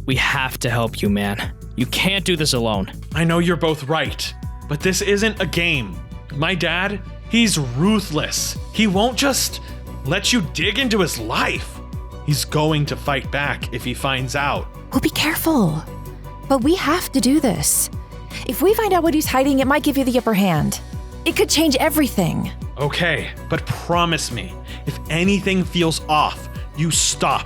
we have to help you, man. You can't do this alone. I know you're both right, but this isn't a game. My dad, he's ruthless. He won't just let you dig into his life. He's going to fight back if he finds out. Well, be careful. But we have to do this. If we find out what he's hiding, it might give you the upper hand. It could change everything. Okay, but promise me, if anything feels off, you stop.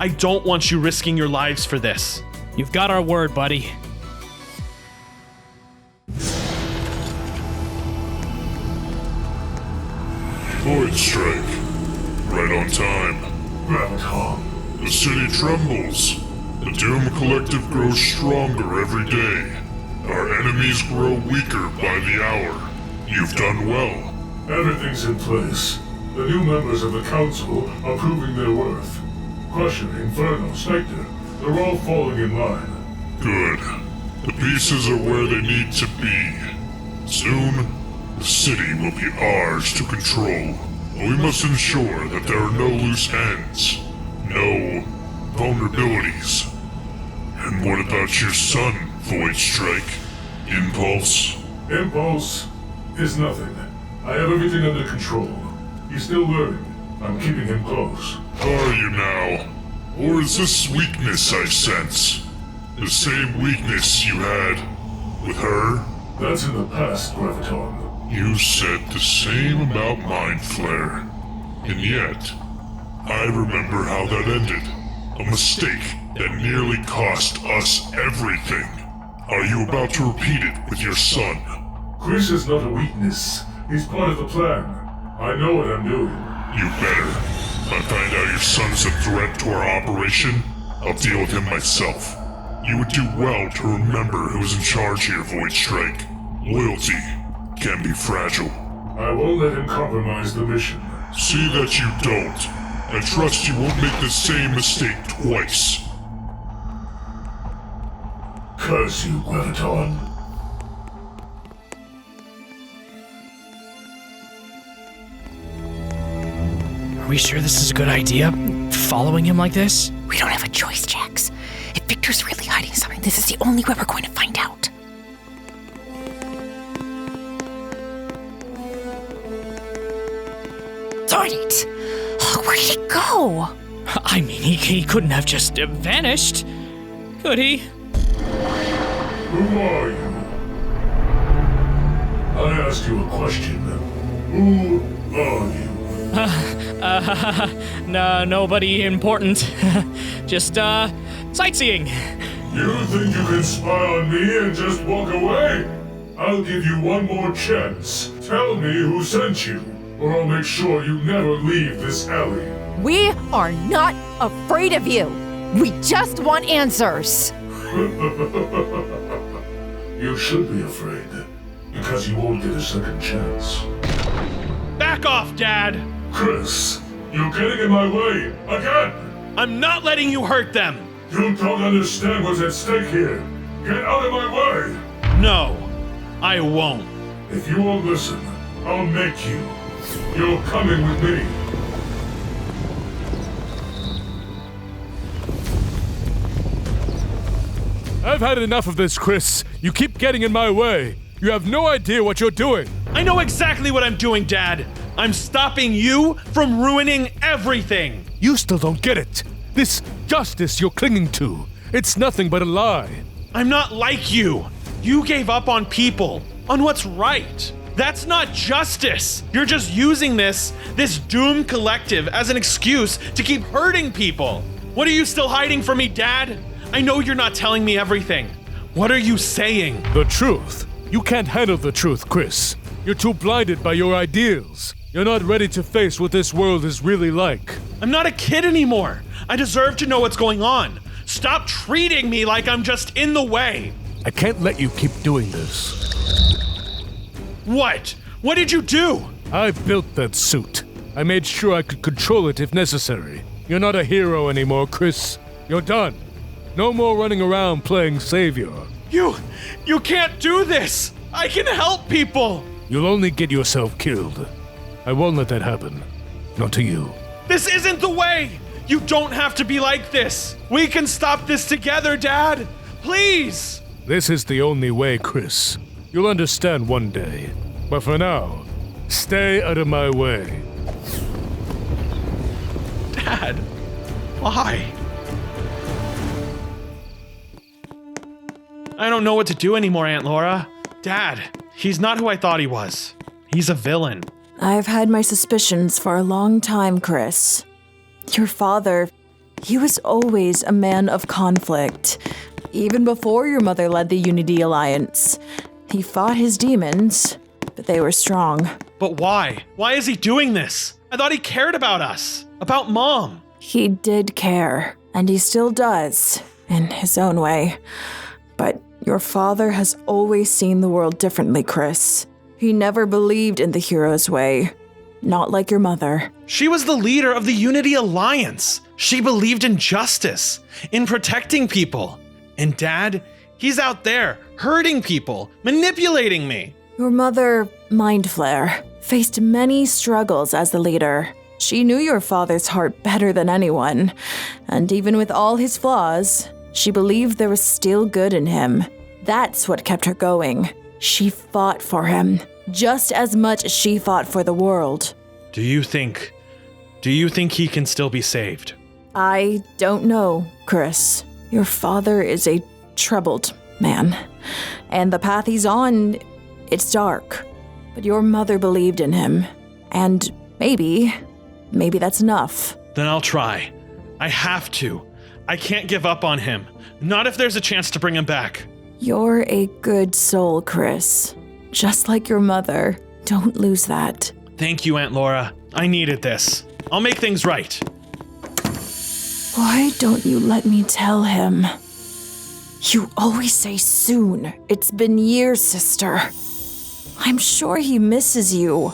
I don't want you risking your lives for this. You've got our word, buddy. VoidStrike. Right on time. Graviton. The city trembles. The Doom Collective grows stronger every day. Our enemies grow weaker by the hour. You've done well. Everything's in place. The new members of the Council are proving their worth. Crusher, Inferno, Spectre, they're all falling in line. Good. The pieces are where they need to be. Soon, the city will be ours to control. But we must ensure that there are no loose ends, no vulnerabilities. And what about your son, VoidStrike? Impulse? Impulse is nothing. I have everything under control. He's still learning. I'm keeping him close. Are you now? Or is this weakness I sense the same weakness you had with her? That's in the past, Graviton. You said the same about Mind Flare. And yet, I remember how that ended. A mistake that nearly cost us everything. Are you about to repeat it with your son? Kris is not a weakness. He's part of the plan. I know what I'm doing. You better. If I find out your son's a threat to our operation, I'll deal with him myself. You would do well to remember who's in charge here, VoidStrike. Loyalty can be fragile. I won't let him compromise the mission. See that you don't. I trust you won't make the same mistake twice. Curse you, Graviton. Are we sure this is a good idea? Following him like this? We don't have a choice, Jax. If Victor's really hiding something, this is the only way we're going to find out. Darn it! Oh, where did it go? I mean, he couldn't have just vanished, could he? Who are you? I asked you a question. Who are you? No, nobody important. Just, sightseeing. You think you can spy on me and just walk away? I'll give you one more chance. Tell me who sent you, or I'll make sure you never leave this alley. We are not afraid of you. We just want answers. You should be afraid, because you won't get a second chance. Back off, Dad! Kris, you're getting in my way, again! I'm not letting you hurt them! You don't understand what's at stake here. Get out of my way! No, I won't. If you won't listen, I'll make you. You're coming with me. I've had enough of this, Kris. You keep getting in my way. You have no idea what you're doing. I know exactly what I'm doing, Dad. I'm stopping you from ruining everything. You still don't get it. This justice you're clinging to, it's nothing but a lie. I'm not like you. You gave up on people, on what's right. That's not justice. You're just using this doomed collective as an excuse to keep hurting people. What are you still hiding from me, Dad? I know you're not telling me everything. What are you saying? The truth. You can't handle the truth, Kris. You're too blinded by your ideals. You're not ready to face what this world is really like. I'm not a kid anymore. I deserve to know what's going on. Stop treating me like I'm just in the way. I can't let you keep doing this. What? What did you do? I built that suit. I made sure I could control it if necessary. You're not a hero anymore, Kris. You're done. No more running around playing savior. You can't do this. I can help people. You'll only get yourself killed. I won't let that happen. Not to you. This isn't the way. You don't have to be like this. We can stop this together, Dad. Please. This is the only way, Kris. You'll understand one day. But for now, stay out of my way. Dad, why? I don't know what to do anymore, Aunt Laura. Dad, he's not who I thought he was. He's a villain. I've had my suspicions for a long time, Kris. Your father, he was always a man of conflict. Even before your mother led the Unity Alliance. He fought his demons, but they were strong. But why? Why is he doing this? I thought he cared about us. About Mom. He did care, and he still does, in his own way. But your father has always seen the world differently, Kris. He never believed in the hero's way. Not like your mother. She was the leader of the Unity Alliance. She believed in justice, in protecting people. And Dad, he's out there, hurting people, manipulating me. Your mother, Mind Flare, faced many struggles as the leader. She knew your father's heart better than anyone. And even with all his flaws, she believed there was still good in him. That's what kept her going. She fought for him, just as much as she fought for the world. Do you think he can still be saved? I don't know, Kris. Your father is a troubled man, and the path he's on, it's dark. But your mother believed in him, and maybe that's enough. Then I'll try. I have to. I can't give up on him. Not if there's a chance to bring him back. You're a good soul, Kris. Just like your mother. Don't lose that. Thank you, Aunt Laura. I needed this. I'll make things right. Why don't you let me tell him? You always say soon. It's been years, sister. I'm sure he misses you.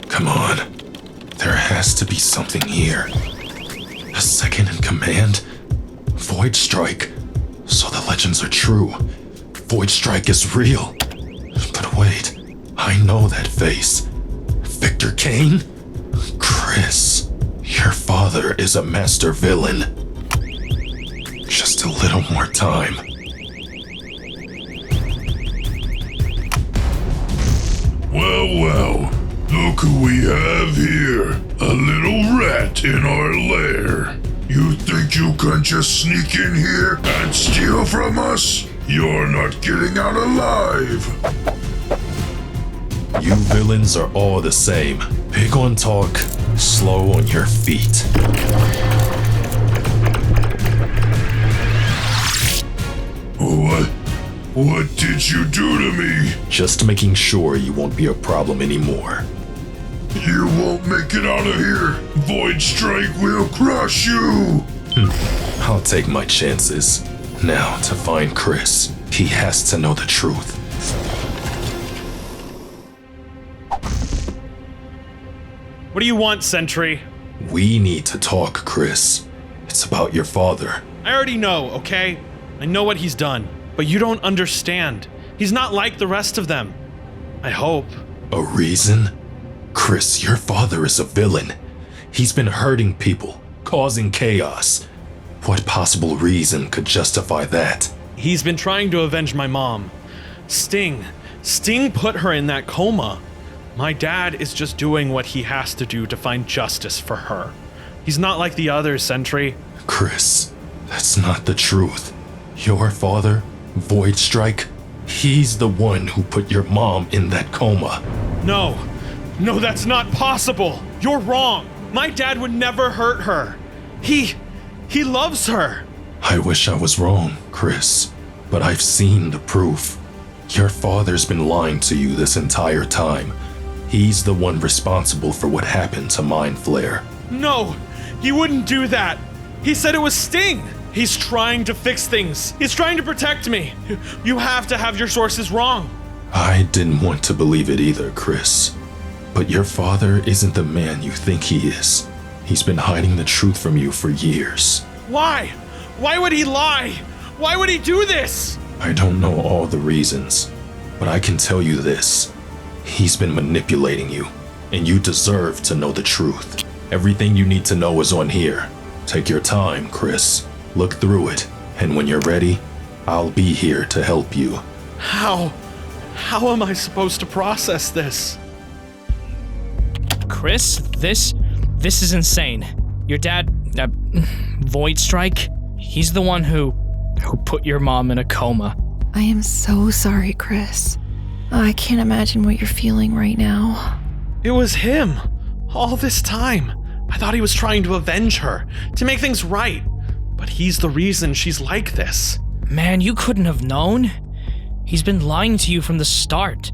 Come on. There has to be something here. A second in command? VoidStrike. So the legends are true. VoidStrike is real. But wait, I know that face. Victor Kane? Kris, your father is a master villain. Just a little more time. Well, look who we have here. A little rat in our lair. You think you can just sneak in here and steal from us? You're not getting out alive. You villains are all the same. Big on talk, slow on your feet. What did you do to me? Just making sure you won't be a problem anymore. You won't make it out of here. VoidStrike will crush you. I'll take my chances. Now, to find Kris, he has to know the truth. What do you want, Sentry? We need to talk, Kris. It's about your father. I already know, okay? I know what he's done. But you don't understand. He's not like the rest of them. I hope. A reason? Kris, your father is a villain. He's been hurting people, causing chaos. What possible reason could justify that? He's been trying to avenge my mom. Sting put her in that coma. My dad is just doing what he has to do to find justice for her. He's not like the others, Sentry. Kris, that's not the truth. Your father, VoidStrike, he's the one who put your mom in that coma. No, that's not possible. You're wrong. My dad would never hurt her. He loves her. I wish I was wrong, Kris, but I've seen the proof. Your father's been lying to you this entire time. He's the one responsible for what happened to Mind Flare. No, he wouldn't do that. He said it was Sting. He's trying to fix things. He's trying to protect me. You have to have your sources wrong. I didn't want to believe it either, Kris. But your father isn't the man you think he is. He's been hiding the truth from you for years. Why? Why would he lie? Why would he do this? I don't know all the reasons, but I can tell you this. He's been manipulating you, and you deserve to know the truth. Everything you need to know is on here. Take your time, Kris. Look through it, and when you're ready, I'll be here to help you. How am I supposed to process this? Kris, this is insane. Your dad, VoidStrike, he's the one who put your mom in a coma. I am so sorry, Kris. I can't imagine what you're feeling right now. It was him. All this time. I thought he was trying to avenge her, to make things right. But he's the reason she's like this. Man, you couldn't have known. He's been lying to you from the start,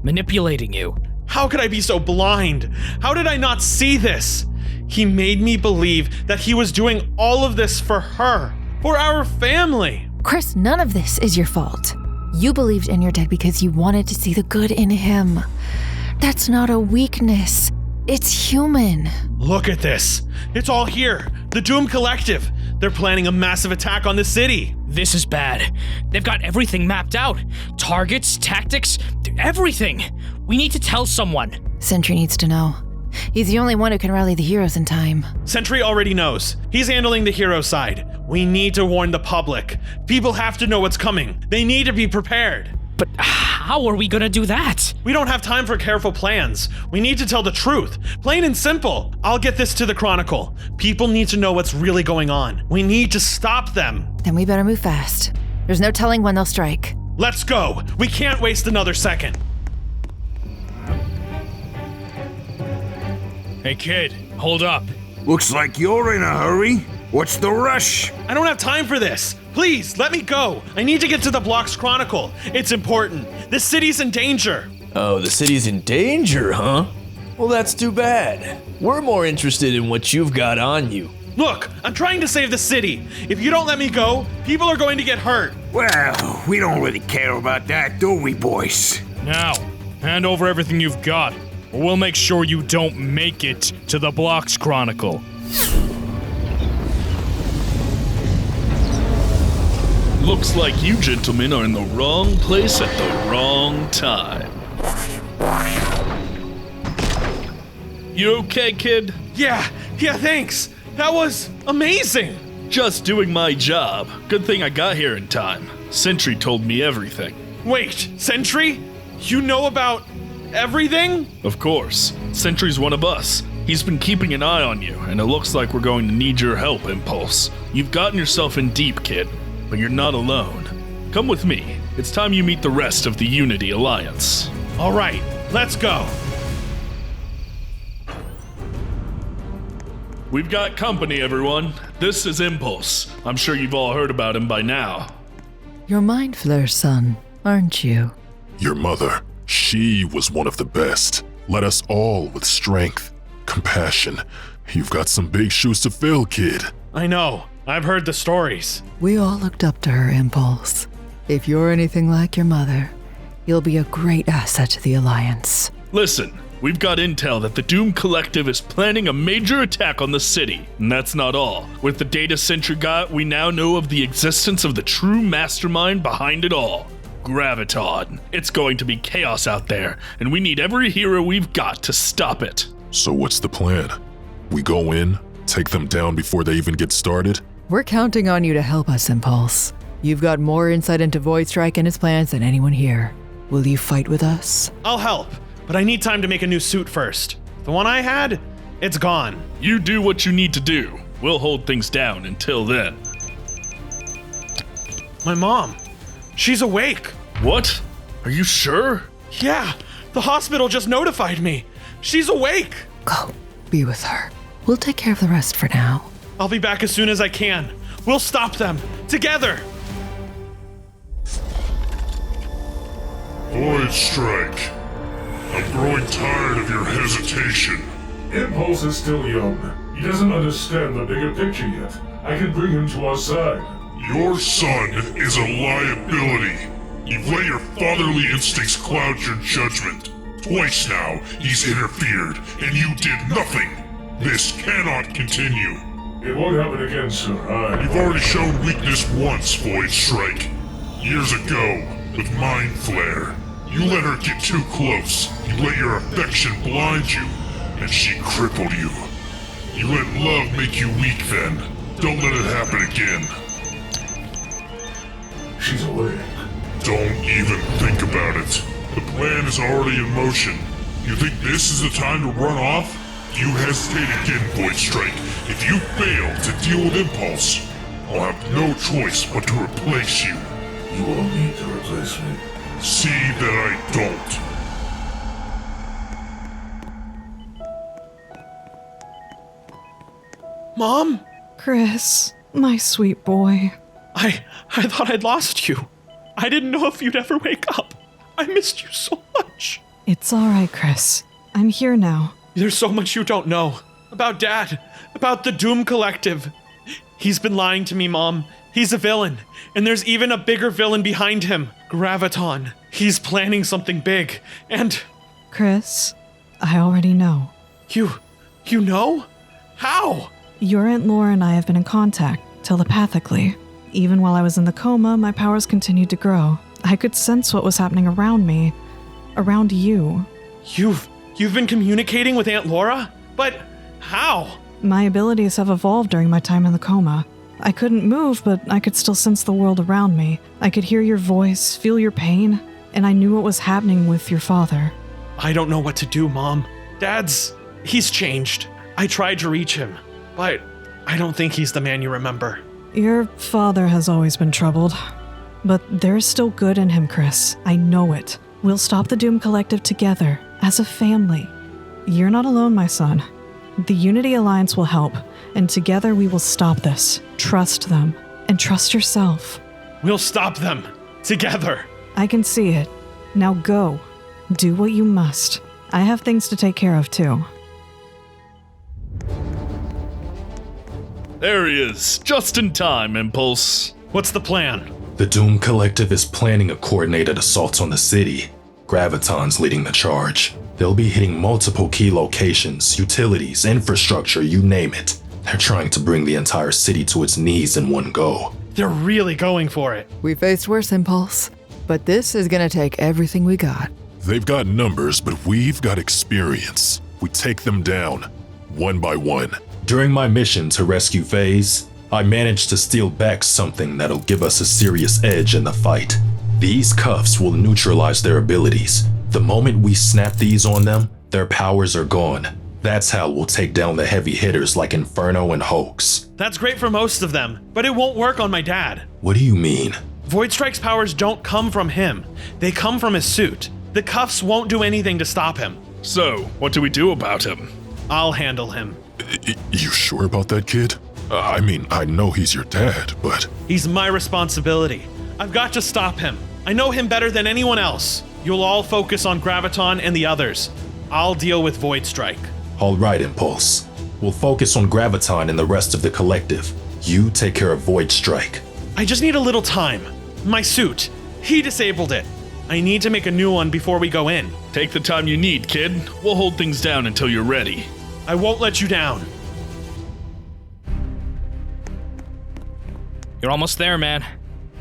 manipulating you. How could I be so blind? How did I not see this? He made me believe that he was doing all of this for her, for our family. Kris, none of this is your fault. You believed in your dad because you wanted to see the good in him. That's not a weakness. It's human. Look at this. It's all here. The Doom Collective. They're planning a massive attack on the city. This is bad. They've got everything mapped out. Targets, tactics, everything. We need to tell someone. Sentry needs to know. He's the only one who can rally the heroes in time. Sentry already knows. He's handling the hero side. We need to warn the public. People have to know what's coming. They need to be prepared. But how are we gonna do that? We don't have time for careful plans. We need to tell the truth. Plain and simple. I'll get this to the Chronicle. People need to know what's really going on. We need to stop them. Then we better move fast. There's no telling when they'll strike. Let's go. We can't waste another second. Hey kid, hold up. Looks like you're in a hurry. What's the rush? I don't have time for this. Please, let me go. I need to get to the Block's Chronicle. It's important. This city's in danger. Oh, the city's in danger, huh? Well, that's too bad. We're more interested in what you've got on you. Look, I'm trying to save the city. If you don't let me go, people are going to get hurt. Well, we don't really care about that, do we, boys? Now, hand over everything you've got, or we'll make sure you don't make it to the Block's Chronicle. Looks like you gentlemen are in the wrong place at the wrong time. You okay, kid? Yeah, thanks. That was amazing. Just doing my job. Good thing I got here in time. Sentry told me everything. Wait, Sentry? You know about everything? Of course. Sentry's one of us. He's been keeping an eye on you, and it looks like we're going to need your help, Impulse. You've gotten yourself in deep, kid, but you're not alone. Come with me. It's time you meet the rest of the Unity Alliance. All right, let's go. We've got company, everyone. This is Impulse. I'm sure you've all heard about him by now. You're Mind Flare's son, aren't you? Your mother, she was one of the best. Led us all with strength, compassion. You've got some big shoes to fill, kid. I know. I've heard the stories. We all looked up to her, Impulse. If you're anything like your mother, you'll be a great asset to the Alliance. Listen, we've got intel that the Doom Collective is planning a major attack on the city. And that's not all. With the data Sentry got, we now know of the existence of the true mastermind behind it all. Graviton. It's going to be chaos out there, and we need every hero we've got to stop it. So what's the plan? We go in, take them down before they even get started? We're counting on you to help us, Impulse. You've got more insight into VoidStrike and his plans than anyone here. Will you fight with us? I'll help, but I need time to make a new suit first. The one I had, it's gone. You do what you need to do. We'll hold things down until then. My mom, she's awake. What? Are you sure? Yeah, the hospital just notified me. She's awake. Go, be with her. We'll take care of the rest for now. I'll be back as soon as I can. We'll stop them, together. VoidStrike, I'm growing tired of your hesitation. Impulse is still young. He doesn't understand the bigger picture yet. I can bring him to our side. Your son is a liability. You've let your fatherly instincts cloud your judgment. Twice now, he's interfered, and you did nothing. This cannot continue. It won't happen again, sir. You've already shown weakness once, VoidStrike. Years ago, with Mind Flare. You let her get too close. You let your affection blind you, and she crippled you. You let love make you weak then. Don't let it happen again. She's awake. Don't even think about it. The plan is already in motion. You think this is the time to run off? You hesitate again, VoidStrike. If you fail to deal with Impulse, I'll have no choice but to replace you. You won't need to replace me. See that I don't. Mom? Kris, my sweet boy. I thought I'd lost you. I didn't know if you'd ever wake up. I missed you so much. It's all right, Kris. I'm here now. There's so much you don't know. About Dad. About the Doom Collective. He's been lying to me, Mom. He's a villain. And there's even a bigger villain behind him. Graviton. He's planning something big. And... Kris, I already know. You know? How? Your Aunt Laura and I have been in contact, telepathically. Even while I was in the coma, my powers continued to grow. I could sense what was happening around me. Around you. You've been communicating with Aunt Laura? But how? My abilities have evolved during my time in the coma. I couldn't move, but I could still sense the world around me. I could hear your voice, feel your pain, and I knew what was happening with your father. I don't know what to do, Mom. He's changed. I tried to reach him, but I don't think he's the man you remember. Your father has always been troubled, but there's still good in him, Kris. I know it. We'll stop the Doom Collective together, as a family. You're not alone, my son. The Unity Alliance will help, and together we will stop this. Trust them, and trust yourself. We'll stop them, together. I can see it. Now go. Do what you must. I have things to take care of, too. There he is, just in time, Impulse. What's the plan? The Doom Collective is planning a coordinated assault on the city. Graviton's leading the charge. They'll be hitting multiple key locations, utilities, infrastructure, you name it. They're trying to bring the entire city to its knees in one go. They're really going for it. We faced worse, Impulse, but this is gonna take everything we got. They've got numbers, but we've got experience. We take them down, one by one. During my mission to rescue FaZe, I managed to steal back something that'll give us a serious edge in the fight. These cuffs will neutralize their abilities. The moment we snap these on them, their powers are gone. That's how we'll take down the heavy hitters like Inferno and Hoax. That's great for most of them, but it won't work on my dad. What do you mean? VoidStrike's powers don't come from him. They come from his suit. The cuffs won't do anything to stop him. So, what do we do about him? I'll handle him. You sure about that, kid? I mean, I know he's your dad, but... He's my responsibility. I've got to stop him. I know him better than anyone else. You'll all focus on Graviton and the others. I'll deal with VoidStrike. All right, Impulse. We'll focus on Graviton and the rest of the collective. You take care of VoidStrike. I just need a little time. My suit. He disabled it. I need to make a new one before we go in. Take the time you need, kid. We'll hold things down until you're ready. I won't let you down. You're almost there, man.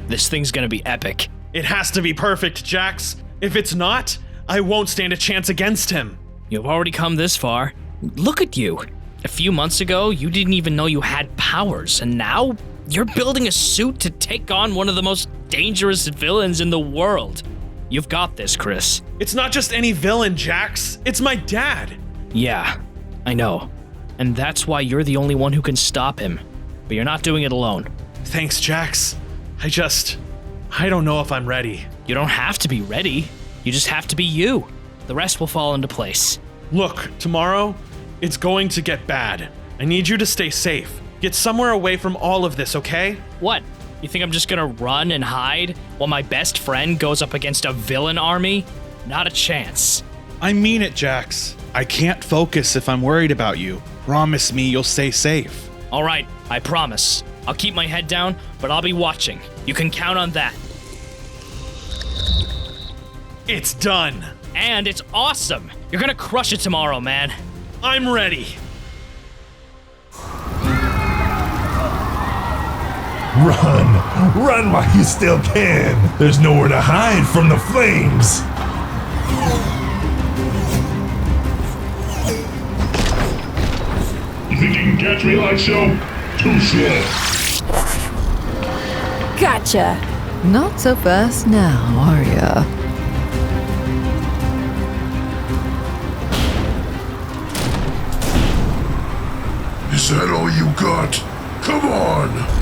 This thing's gonna be epic. It has to be perfect, Jax. If it's not, I won't stand a chance against him. You've already come this far. Look at you. A few months ago, you didn't even know you had powers, and now you're building a suit to take on one of the most dangerous villains in the world. You've got this, Kris. It's not just any villain, Jax. It's my dad. Yeah, I know. And that's why you're the only one who can stop him. But you're not doing it alone. Thanks, Jax. I don't know if I'm ready. You don't have to be ready. You just have to be you. The rest will fall into place. Look, tomorrow, it's going to get bad. I need you to stay safe. Get somewhere away from all of this, okay? What? You think I'm just gonna run and hide while my best friend goes up against a villain army? Not a chance. I mean it, Jax. I can't focus if I'm worried about you. Promise me you'll stay safe. All right, I promise. I'll keep my head down, but I'll be watching. You can count on that. It's done. And it's awesome. You're gonna crush it tomorrow, man. I'm ready. Run while you still can. There's nowhere to hide from the flames. You think you can catch me, Light Show? Too slow. Gotcha. Not so fast now, are ya? Is that all you got? Come on!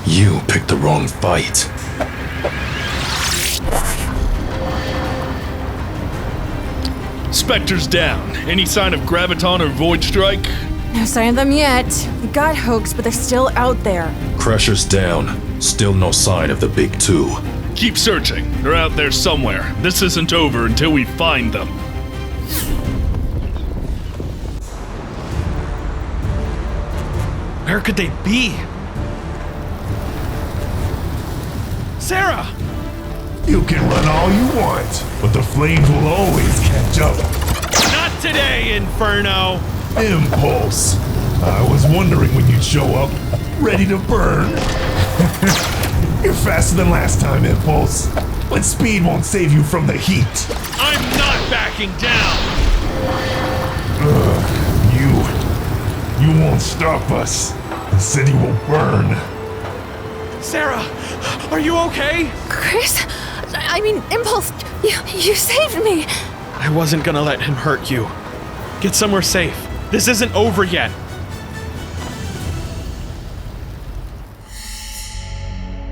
You picked the wrong fight. Spectre's down. Any sign of Graviton or VoidStrike? No sign of them yet. We got Hoax, but they're still out there. Crusher's down. Still no sign of the big two. Keep searching. They're out there somewhere. This isn't over until we find them. Where could they be? Sarah! You can run all you want, but the flames will always catch up. Not today, Inferno! Impulse. I was wondering when you'd show up, ready to burn. You're faster than last time, Impulse, but speed won't save you from the heat. I'm not backing down! You won't stop us. The city will burn. Sarah, are you okay? Kris? I mean, Impulse, you saved me. I wasn't gonna let him hurt you. Get somewhere safe. This isn't over yet.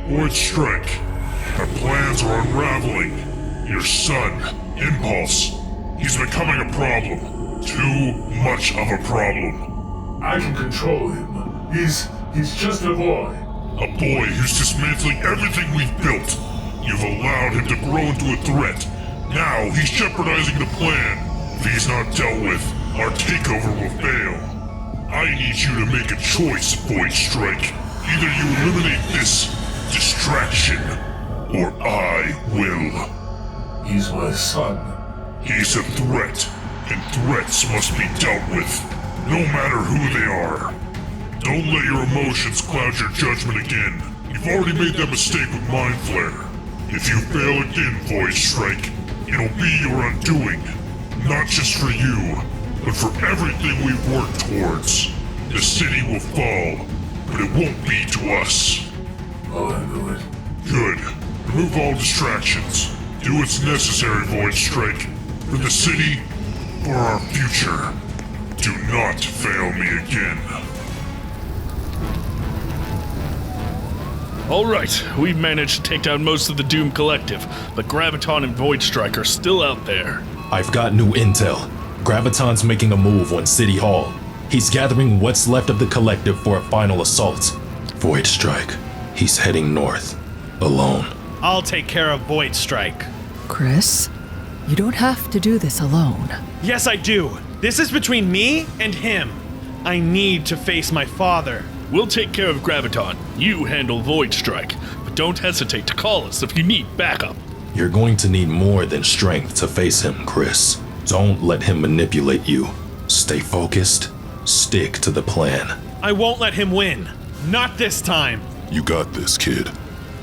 VoidStrike, our plans are unraveling. Your son, Impulse, he's becoming a problem. Too much of a problem. I can control him. He's just a boy. A boy who's dismantling everything we've built. You've allowed him to grow into a threat. Now he's jeopardizing the plan. If he's not dealt with, our takeover will fail. I need you to make a choice, VoidStrike. Either you eliminate this distraction, or I will. He's my son. He's a threat, and threats must be dealt with, no matter who they are. Don't let your emotions cloud your judgment again. You've already made that mistake with Mind Flare. If you fail again, VoidStrike, it'll be your undoing. Not just for you, but for everything we've worked towards. The city will fall, but it won't be to us. I'll handle it. Good. Remove all distractions. Do what's necessary, VoidStrike. For the city, for our future. Do not fail me again. Alright, we've managed to take down most of the Doom Collective, but Graviton and VoidStrike are still out there. I've got new intel. Graviton's making a move on City Hall. He's gathering what's left of the Collective for a final assault. VoidStrike, he's heading north. Alone. I'll take care of VoidStrike. Kris, you don't have to do this alone. Yes, I do. This is between me and him. I need to face my father. We'll take care of Graviton. You handle VoidStrike, but don't hesitate to call us if you need backup. You're going to need more than strength to face him, Kris. Don't let him manipulate you. Stay focused. Stick to the plan. I won't let him win. Not this time. You got this, kid.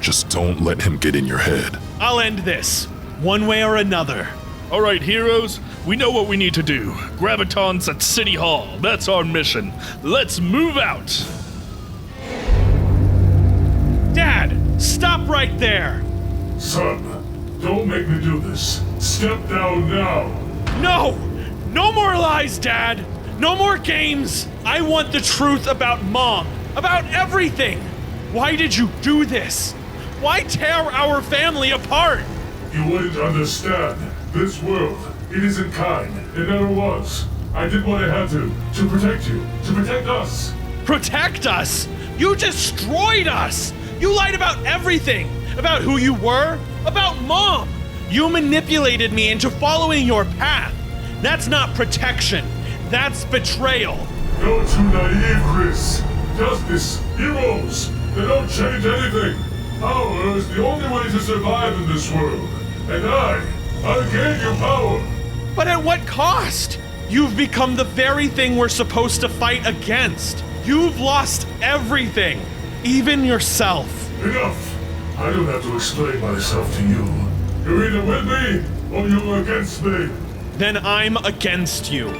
Just don't let him get in your head. I'll end this, one way or another. Alright, heroes, we know what we need to do. Graviton's at City Hall. That's our mission. Let's move out! Dad, stop right there! Son, don't make me do this. Step down now. No! No more lies, Dad! No more games! I want the truth about Mom, about everything! Why did you do this? Why tear our family apart? You wouldn't understand. This world, it isn't kind. It never was. I did what I had to protect you, to protect us. Protect us? You destroyed us! You lied about everything! About who you were, about Mom! You manipulated me into following your path. That's not protection. That's betrayal. You're too naive, Kris. Justice, heroes, they don't change anything. Power is the only way to survive in this world. And I gave you power. But at what cost? You've become the very thing we're supposed to fight against. You've lost everything, even yourself. Enough. I don't have to explain myself to you. You're either with me or you're against me. Then I'm against you.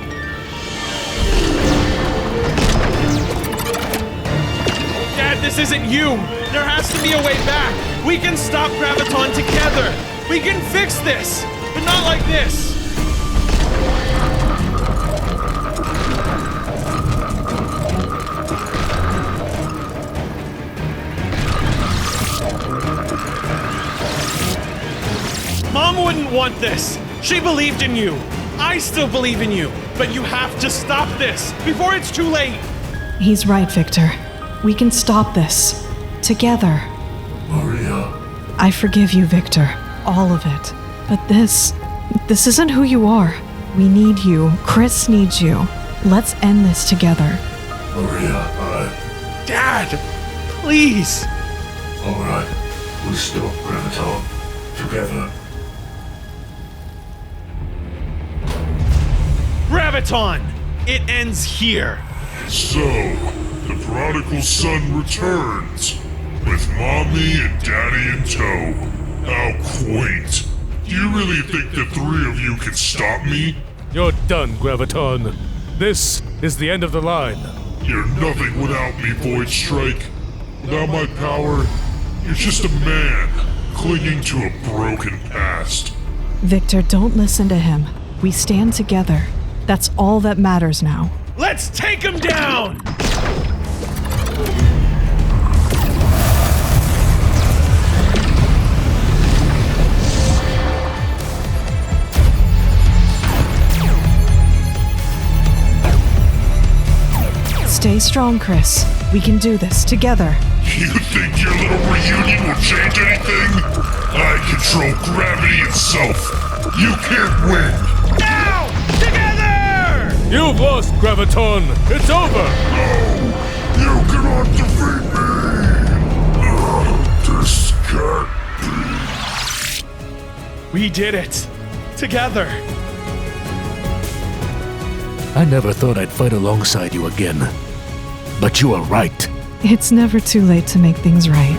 Dad, this isn't you. There has to be a way back. We can stop Graviton together. We can fix this, but not like this. Mom wouldn't want this. She believed in you. I still believe in you. But you have to stop this before it's too late. He's right, Victor. We can stop this. Together. Maria. I forgive you, Victor. All of it. But this isn't who you are. We need you. Kris needs you. Let's end this together. Maria, Dad, please. All right. We stop Graviton. Together. Graviton! It ends here. So, the prodigal son returns, with mommy and daddy in tow. How quaint. Do you really think the three of you can stop me? You're done, Graviton. This is the end of the line. You're nothing without me, VoidStrike. Without my power, you're just a man clinging to a broken past. Victor, don't listen to him. We stand together. That's all that matters now. Let's take him down! Stay strong, Kris. We can do this together. You think your little reunion will change anything? I control gravity itself. You can't win. Now! Together! You've lost, Graviton. It's over. No! You cannot defeat me! This can't be. We did it. Together. I never thought I'd fight alongside you again. But you are right. It's never too late to make things right.